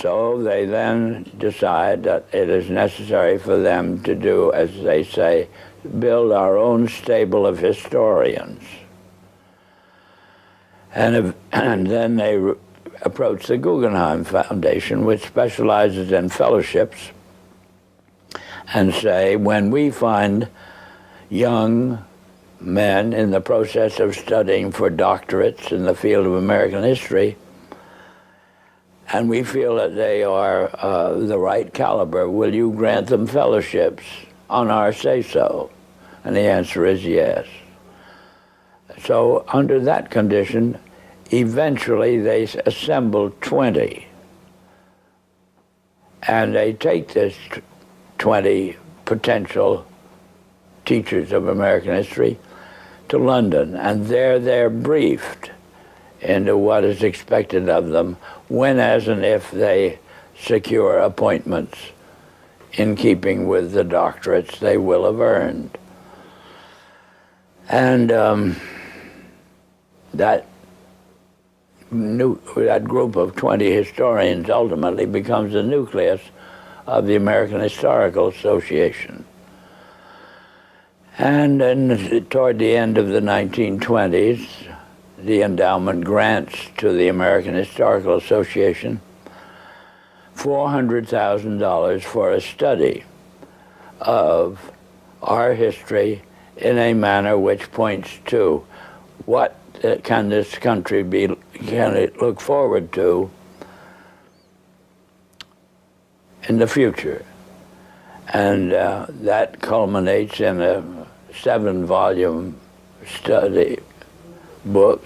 So they then decide that it is necessary for them to do, as they say, build our own stable of historians. And then they approach the Guggenheim Foundation, which specializes in fellowships, and say, when we find young men in the process of studying for doctorates in the field of American history, and we feel that they are the right caliber, will you grant them fellowships on our say-so? And the answer is yes. So under that condition, eventually they assembled 20. And they take this 20 potential teachers of American history to London, and there they're briefed into what is expected of them when, as and if they secure appointments in keeping with the doctorates they will have earned. And that group of 20 historians ultimately becomes the nucleus of the American Historical Association. And then toward the end of the 1920s, the endowment grants to the American Historical Association $400,000 for a study of our history in a manner which points to what can this country can it look forward to in the future. And that culminates in a 7-volume study, the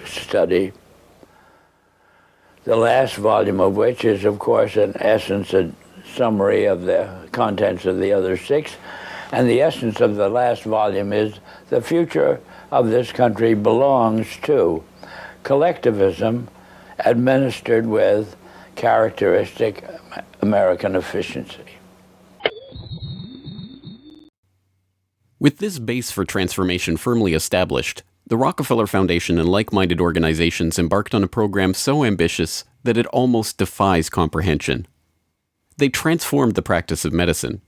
last volume of which is, of course, in essence, a summary of the contents of the other 6. And the essence of the last volume is the future of this country belongs to collectivism administered with characteristic American efficiency. With this base for transformation firmly established, the Rockefeller Foundation and like-minded organizations embarked on a program so ambitious that it almost defies comprehension. They transformed the practice of medicine.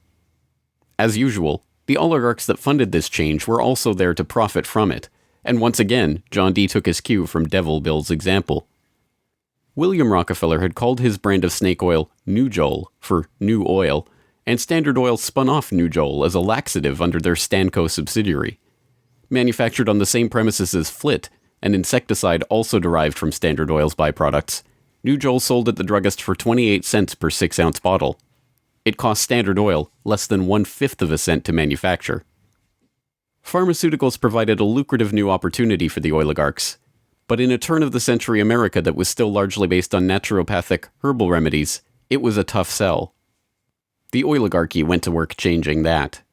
As usual, the oligarchs that funded this change were also there to profit from it, and once again, John D. took his cue from Devil Bill's example. William Rockefeller had called his brand of snake oil Nujol for New Oil, and Standard Oil spun off Nujol as a laxative under their Stanco subsidiary. Manufactured on the same premises as Flit, an insecticide also derived from Standard Oil's byproducts, Nujol sold at the druggist for 28 cents per 6-ounce bottle. It cost Standard Oil less than 1/5 of a cent to manufacture. Pharmaceuticals provided a lucrative new opportunity for the oligarchs, but in a turn-of-the-century America that was still largely based on naturopathic herbal remedies, it was a tough sell. The oligarchy went to work changing that.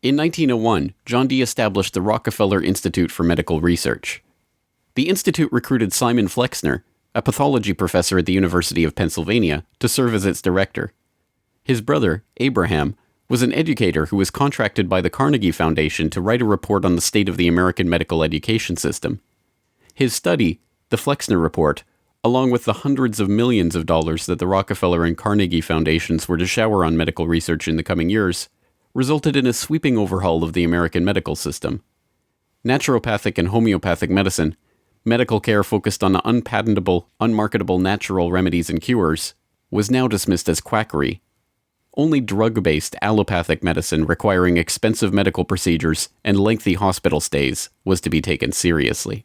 In 1901, John D. established the Rockefeller Institute for Medical Research. The institute recruited Simon Flexner, a pathology professor at the University of Pennsylvania, to serve as its director. His brother, Abraham, was an educator who was contracted by the Carnegie Foundation to write a report on the state of the American medical education system. His study, the Flexner Report, along with the hundreds of millions of dollars that the Rockefeller and Carnegie Foundations were to shower on medical research in the coming years, resulted in a sweeping overhaul of the American medical system. Naturopathic and homeopathic medicine, medical care focused on unpatentable, unmarketable natural remedies and cures, was now dismissed as quackery. Only drug-based allopathic medicine requiring expensive medical procedures and lengthy hospital stays was to be taken seriously.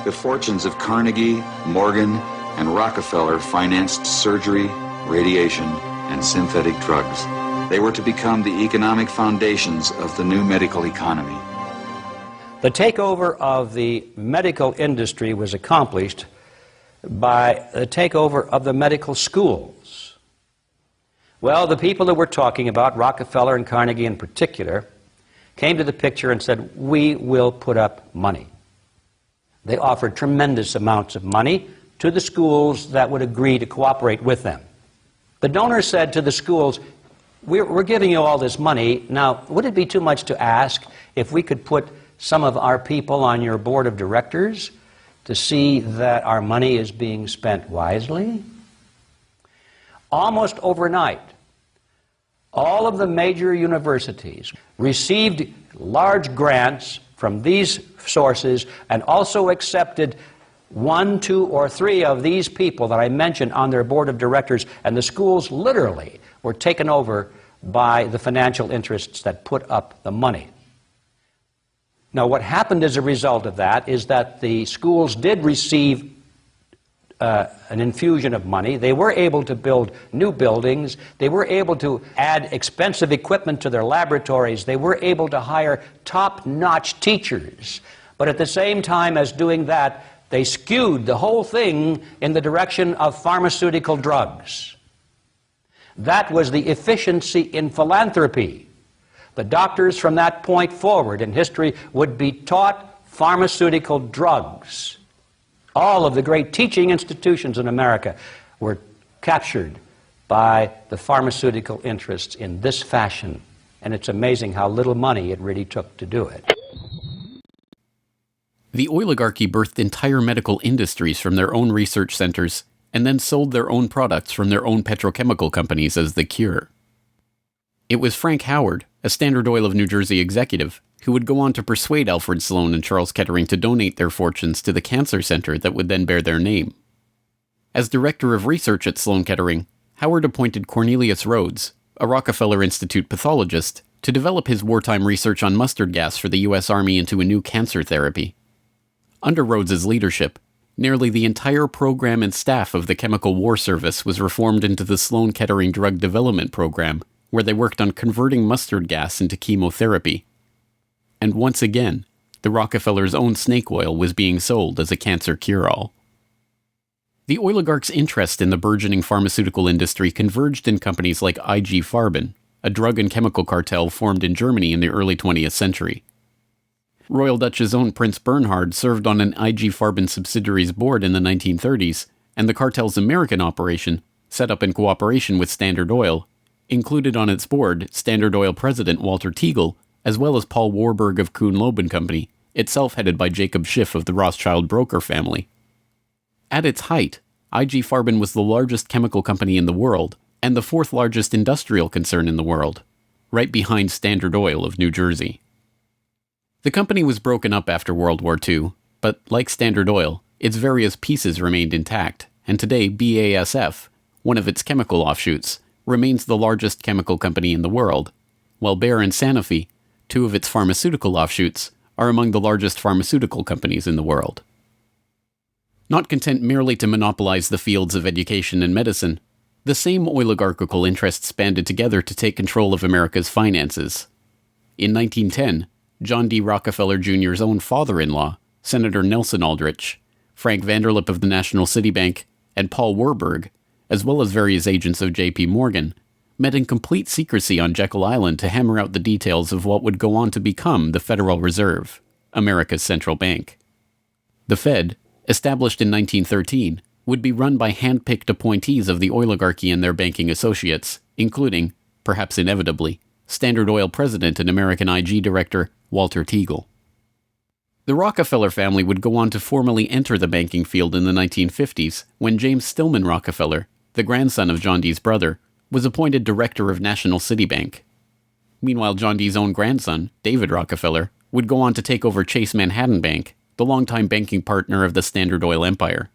The fortunes of Carnegie, Morgan, and Rockefeller financed surgery, radiation, and synthetic drugs. They were to become the economic foundations of the new medical economy. The takeover of the medical industry was accomplished by the takeover of the medical schools. Well, the people that we're talking about, Rockefeller and Carnegie in particular, came to the picture and said, we will put up money. They offered tremendous amounts of money to the schools that would agree to cooperate with them. The donors said to the schools, we're giving you all this money. Now, would it be too much to ask if we could put some of our people on your board of directors to see that our money is being spent wisely? Almost overnight, all of the major universities received large grants from these sources and also accepted 1, 2, or 3 of these people that I mentioned on their board of directors, and the schools literally were taken over by the financial interests that put up the money. Now, what happened as a result of that is that the schools did receive an infusion of money. They were able to build new buildings. They were able to add expensive equipment to their laboratories. They were able to hire top-notch teachers. But at the same time as doing that, they skewed the whole thing in the direction of pharmaceutical drugs. That was the efficiency in philanthropy. The doctors from that point forward in history would be taught pharmaceutical drugs. All of the great teaching institutions in America were captured by the pharmaceutical interests in this fashion. And it's amazing how little money it really took to do it. The oligarchy birthed entire medical industries from their own research centers and then sold their own products from their own petrochemical companies as the cure. It was Frank Howard, a Standard Oil of New Jersey executive, who would go on to persuade Alfred Sloan and Charles Kettering to donate their fortunes to the cancer center that would then bear their name. As director of research at Sloan Kettering, Howard appointed Cornelius Rhodes, a Rockefeller Institute pathologist, to develop his wartime research on mustard gas for the U.S. Army into a new cancer therapy. Under Rhodes's leadership, nearly the entire program and staff of the Chemical War Service was reformed into the Sloan Kettering Drug Development Program, where they worked on converting mustard gas into chemotherapy. And once again, the Rockefellers' own snake oil was being sold as a cancer cure-all. The oligarchs' interest in the burgeoning pharmaceutical industry converged in companies like IG Farben, a drug and chemical cartel formed in Germany in the early 20th century. Royal Dutch's own Prince Bernhard served on an IG Farben subsidiary's board in the 1930s, and the cartel's American operation, set up in cooperation with Standard Oil, included on its board Standard Oil president Walter Teagle, as well as Paul Warburg of Kuhn-Loeb and Company, itself headed by Jacob Schiff of the Rothschild broker family. At its height, IG Farben was the largest chemical company in the world, and the 4th largest industrial concern in the world, right behind Standard Oil of New Jersey. The company was broken up after World War II, but like Standard Oil, its various pieces remained intact, and today BASF, one of its chemical offshoots, remains the largest chemical company in the world, while Bayer and Sanofi, 2 of its pharmaceutical offshoots, are among the largest pharmaceutical companies in the world. Not content merely to monopolize the fields of education and medicine, the same oligarchical interests banded together to take control of America's finances. In 1910, John D. Rockefeller Jr.'s own father-in-law, Senator Nelson Aldrich, Frank Vanderlip of the National City Bank, and Paul Warburg, as well as various agents of J.P. Morgan, met in complete secrecy on Jekyll Island to hammer out the details of what would go on to become the Federal Reserve, America's central bank. The Fed, established in 1913, would be run by hand-picked appointees of the oligarchy and their banking associates, including, perhaps inevitably, Standard Oil president and American IG director Walter Teagle. The Rockefeller family would go on to formally enter the banking field in the 1950s when James Stillman Rockefeller, the grandson of John D's brother, was appointed director of National City Bank. Meanwhile, John D's own grandson, David Rockefeller, would go on to take over Chase Manhattan Bank, the longtime banking partner of the Standard Oil empire.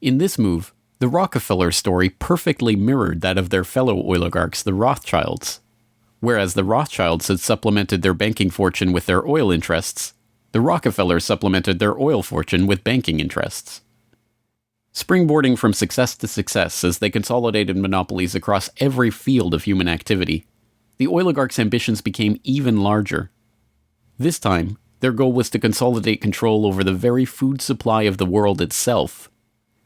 In this move, the Rockefeller story perfectly mirrored that of their fellow oligarchs, the Rothschilds. Whereas the Rothschilds had supplemented their banking fortune with their oil interests, the Rockefellers supplemented their oil fortune with banking interests. Springboarding from success to success as they consolidated monopolies across every field of human activity, the oligarchs' ambitions became even larger. This time, their goal was to consolidate control over the very food supply of the world itself,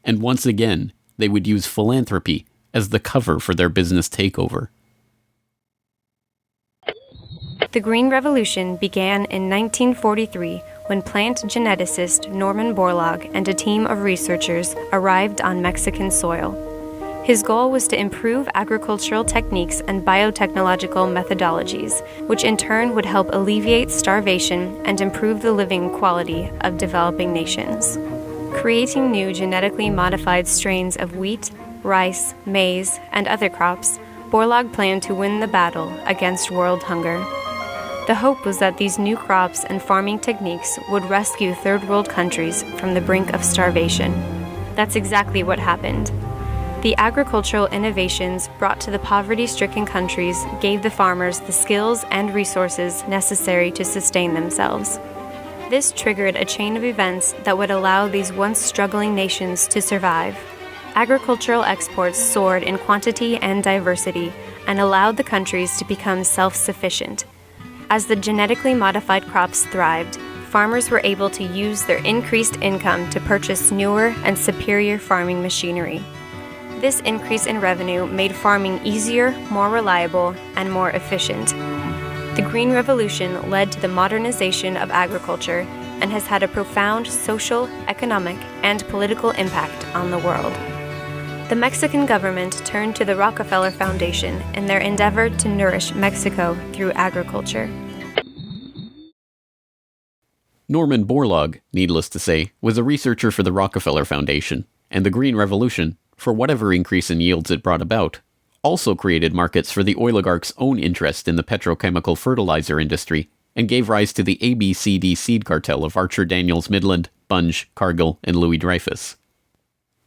and once again, they would use philanthropy as the cover for their business takeover. The Green Revolution began in 1943 when plant geneticist Norman Borlaug and a team of researchers arrived on Mexican soil. His goal was to improve agricultural techniques and biotechnological methodologies, which in turn would help alleviate starvation and improve the living quality of developing nations. Creating new genetically modified strains of wheat, rice, maize, and other crops, Borlaug planned to win the battle against world hunger. The hope was that these new crops and farming techniques would rescue third world countries from the brink of starvation. That's exactly what happened. The agricultural innovations brought to the poverty-stricken countries gave the farmers the skills and resources necessary to sustain themselves. This triggered a chain of events that would allow these once struggling nations to survive. Agricultural exports soared in quantity and diversity and allowed the countries to become self-sufficient. As the genetically modified crops thrived, farmers were able to use their increased income to purchase newer and superior farming machinery. This increase in revenue made farming easier, more reliable, and more efficient. The Green Revolution led to the modernization of agriculture and has had a profound social, economic, and political impact on the world. The Mexican government turned to the Rockefeller Foundation in their endeavor to nourish Mexico through agriculture. Norman Borlaug, needless to say, was a researcher for the Rockefeller Foundation, and the Green Revolution, for whatever increase in yields it brought about, also created markets for the oligarchs' own interest in the petrochemical fertilizer industry and gave rise to the ABCD seed cartel of Archer Daniels Midland, Bunge, Cargill, and Louis Dreyfus.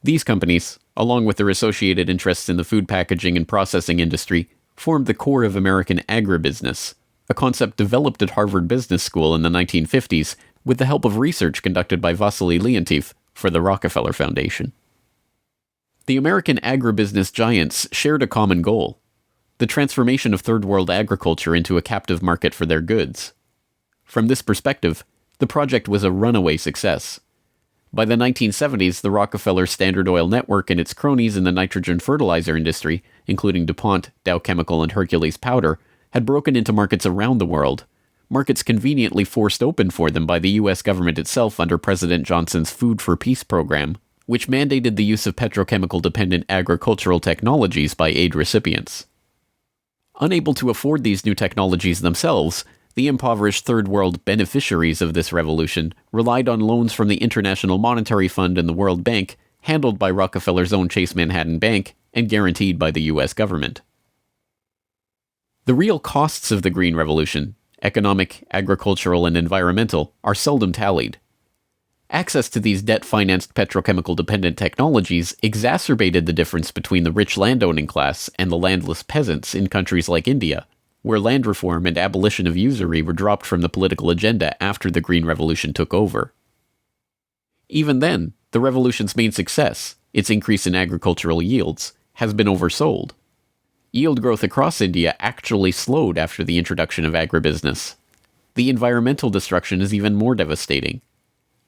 These companies, along with their associated interests in the food packaging and processing industry, formed the core of American agribusiness, a concept developed at Harvard Business School in the 1950s with the help of research conducted by Vasily Leontief for the Rockefeller Foundation. The American agribusiness giants shared a common goal: the transformation of third world agriculture into a captive market for their goods. From this perspective, the project was a runaway success. By the 1970s, the Rockefeller Standard Oil network and its cronies in the nitrogen fertilizer industry, including DuPont, Dow Chemical, and Hercules Powder, had broken into markets around the world, markets conveniently forced open for them by the U.S. government itself under President Johnson's Food for Peace program, which mandated the use of petrochemical-dependent agricultural technologies by aid recipients. Unable to afford these new technologies themselves, the impoverished Third World beneficiaries of this revolution relied on loans from the International Monetary Fund and the World Bank, handled by Rockefeller's own Chase Manhattan Bank and guaranteed by the U.S. government. The real costs of the Green Revolution, economic, agricultural, and environmental, are seldom tallied. Access to these debt-financed petrochemical-dependent technologies exacerbated the difference between the rich landowning class and the landless peasants in countries like India, where land reform and abolition of usury were dropped from the political agenda after the Green Revolution took over. Even then, the revolution's main success, its increase in agricultural yields, has been oversold. Yield growth across India actually slowed after the introduction of agribusiness. The environmental destruction is even more devastating.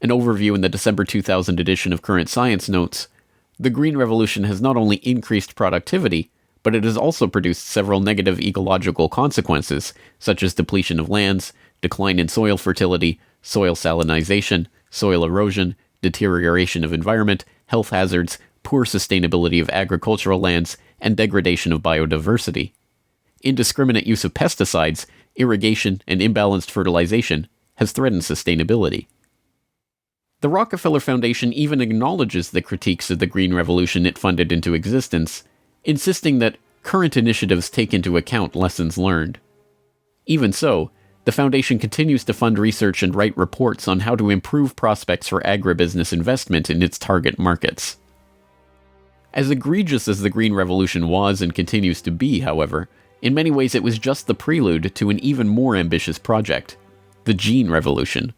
An overview in the December 2000 edition of Current Science notes, the Green Revolution has not only increased productivity, but it has also produced several negative ecological consequences, such as depletion of lands, decline in soil fertility, soil salinization, soil erosion, deterioration of environment, health hazards, poor sustainability of agricultural lands, and degradation of biodiversity. Indiscriminate use of pesticides, irrigation, and imbalanced fertilization has threatened sustainability. The Rockefeller Foundation even acknowledges the critiques of the Green Revolution it funded into existence, insisting that current initiatives take into account lessons learned. Even so, The foundation continues to fund research and write reports on how to improve prospects for agribusiness investment in its target markets. As egregious as the Green Revolution was and continues to be, however, in many ways it was just the prelude to an even more ambitious project, the Gene Revolution.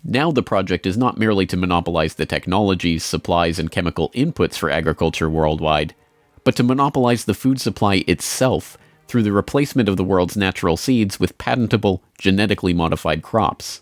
Now the project is not merely to monopolize the technologies, supplies, and chemical inputs for agriculture worldwide, but to monopolize the food supply itself through the replacement of the world's natural seeds with patentable, genetically modified crops.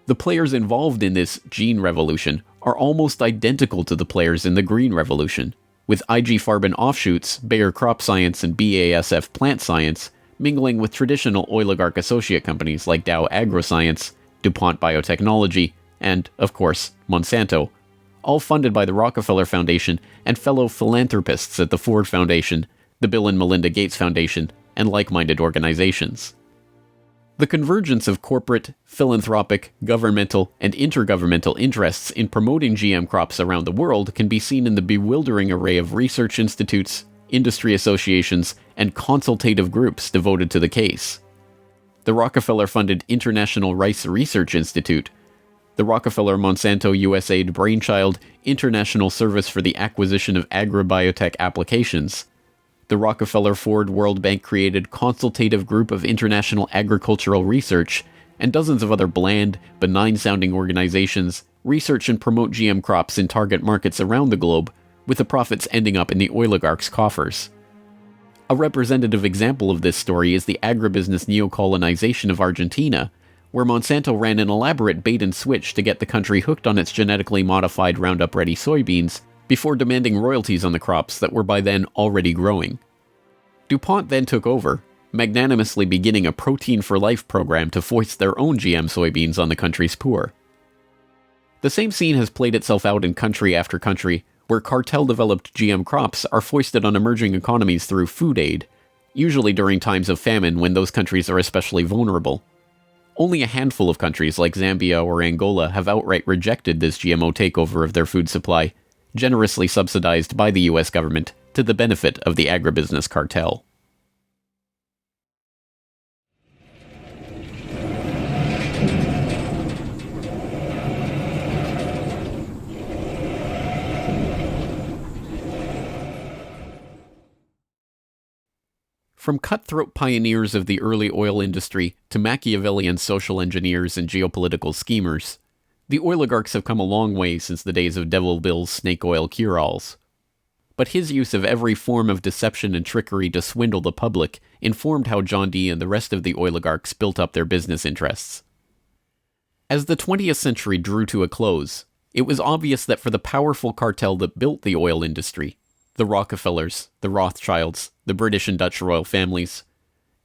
The players involved in this Gene Revolution are almost identical to the players in the Green Revolution, with IG Farben offshoots, Bayer Crop Science and BASF Plant Science, mingling with traditional oligarch associate companies like Dow AgroScience, DuPont Biotechnology, and, of course, Monsanto, all funded by the Rockefeller Foundation and fellow philanthropists at the Ford Foundation, the Bill and Melinda Gates Foundation, and like-minded organizations. The convergence of corporate, philanthropic, governmental, and intergovernmental interests in promoting GM crops around the world can be seen in the bewildering array of research institutes, industry associations, and consultative groups devoted to the case. The Rockefeller-funded International Rice Research Institute, the Rockefeller-Monsanto USAID Brainchild International Service for the Acquisition of Agribiotech Applications, the Rockefeller-Ford World Bank-created Consultative Group of International Agricultural Research, and dozens of other bland, benign-sounding organizations research and promote GM crops in target markets around the globe, with the profits ending up in the oligarchs' coffers. A representative example of this story is the agribusiness neocolonization of Argentina, where Monsanto ran an elaborate bait-and-switch to get the country hooked on its genetically modified Roundup-ready soybeans before demanding royalties on the crops that were by then already growing. DuPont then took over, magnanimously beginning a Protein for Life program to foist their own GM soybeans on the country's poor. The same scene has played itself out in country after country, where cartel-developed GM crops are foisted on emerging economies through food aid, usually during times of famine when those countries are especially vulnerable. Only a handful of countries like Zambia or Angola have outright rejected this GMO takeover of their food supply, generously subsidized by the US government to the benefit of the agribusiness cartel. From cutthroat pioneers of the early oil industry to Machiavellian social engineers and geopolitical schemers, the oligarchs have come a long way since the days of Devil Bill's snake oil cure-alls. But his use of every form of deception and trickery to swindle the public informed how John D. and the rest of the oligarchs built up their business interests. As the 20th century drew to a close, it was obvious that for the powerful cartel that built the oil industry, the Rockefellers, the Rothschilds, the British and Dutch royal families,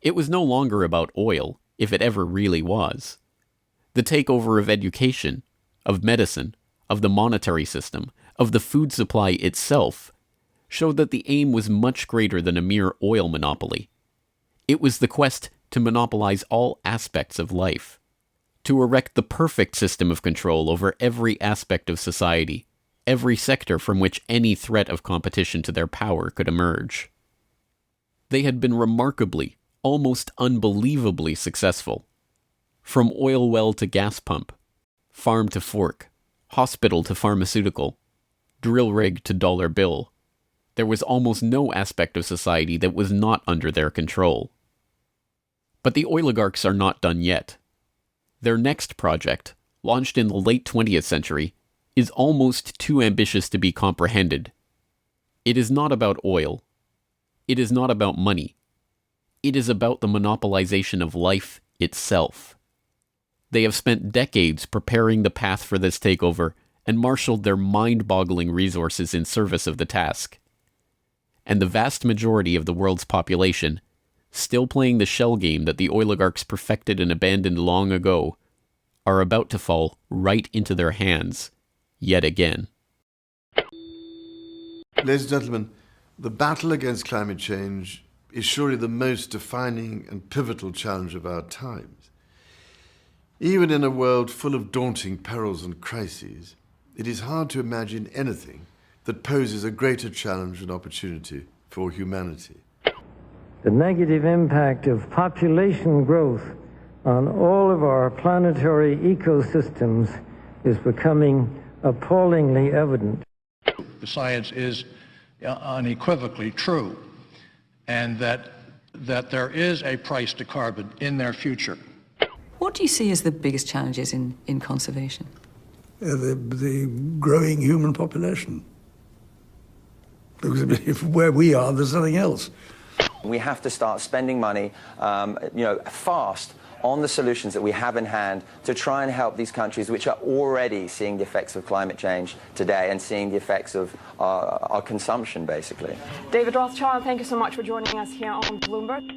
it was no longer about oil, if it ever really was. The takeover of education, of medicine, of the monetary system, of the food supply itself, showed that the aim was much greater than a mere oil monopoly. It was the quest to monopolize all aspects of life, to erect the perfect system of control over every aspect of society, every sector from which any threat of competition to their power could emerge. They had been remarkably, almost unbelievably successful. From oil well to gas pump, farm to fork, hospital to pharmaceutical, drill rig to dollar bill, there was almost no aspect of society that was not under their control. But the oligarchs are not done yet. Their next project, launched in the late 20th century, is almost too ambitious to be comprehended. It is not about oil. It is not about money. It is about the monopolization of life itself. They have spent decades preparing the path for this takeover and marshaled their mind-boggling resources in service of the task. And the vast majority of the world's population, still playing the shell game that the oligarchs perfected and abandoned long ago, are about to fall right into their hands, yet again. Ladies and gentlemen, the battle against climate change is surely the most defining and pivotal challenge of our times. Even in a world full of daunting perils and crises, it is hard to imagine anything that poses a greater challenge and opportunity for humanity. The negative impact of population growth on all of our planetary ecosystems is becoming appallingly evident. The science is unequivocally true, and that there is a price to carbon in their future. What do you see as the biggest challenges in conservation? The growing human population. Because if where we are, there's nothing else. We have to start spending money, fast on the solutions that we have in hand to try and help these countries which are already seeing the effects of climate change today and seeing the effects of our consumption, basically. David Rothschild, thank you so much for joining us here on Bloomberg.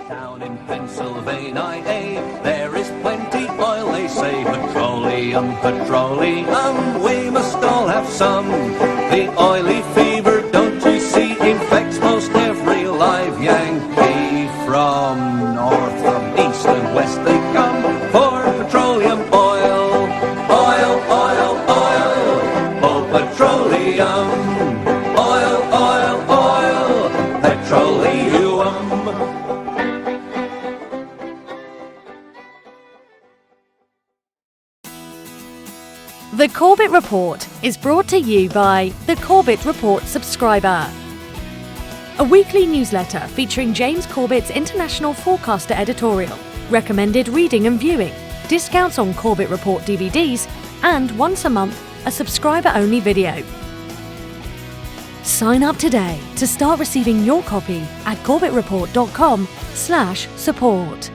Down in Pennsylvania, there is plenty oil, they say. Petroleum, petroleum, we must all have some. The oily fever, don't you see, infects most every live Yankee. From north, from east and west they come for petroleum oil. Oil, oil, oil, oh petroleum. Oil, oil, oil, petroleum. The Corbett Report is brought to you by the Corbett Report subscriber, a weekly newsletter featuring James Corbett's International Forecaster editorial, recommended reading and viewing, discounts on Corbett Report DVDs, and once a month, a subscriber-only video. Sign up today to start receiving your copy at corbettreport.com/support.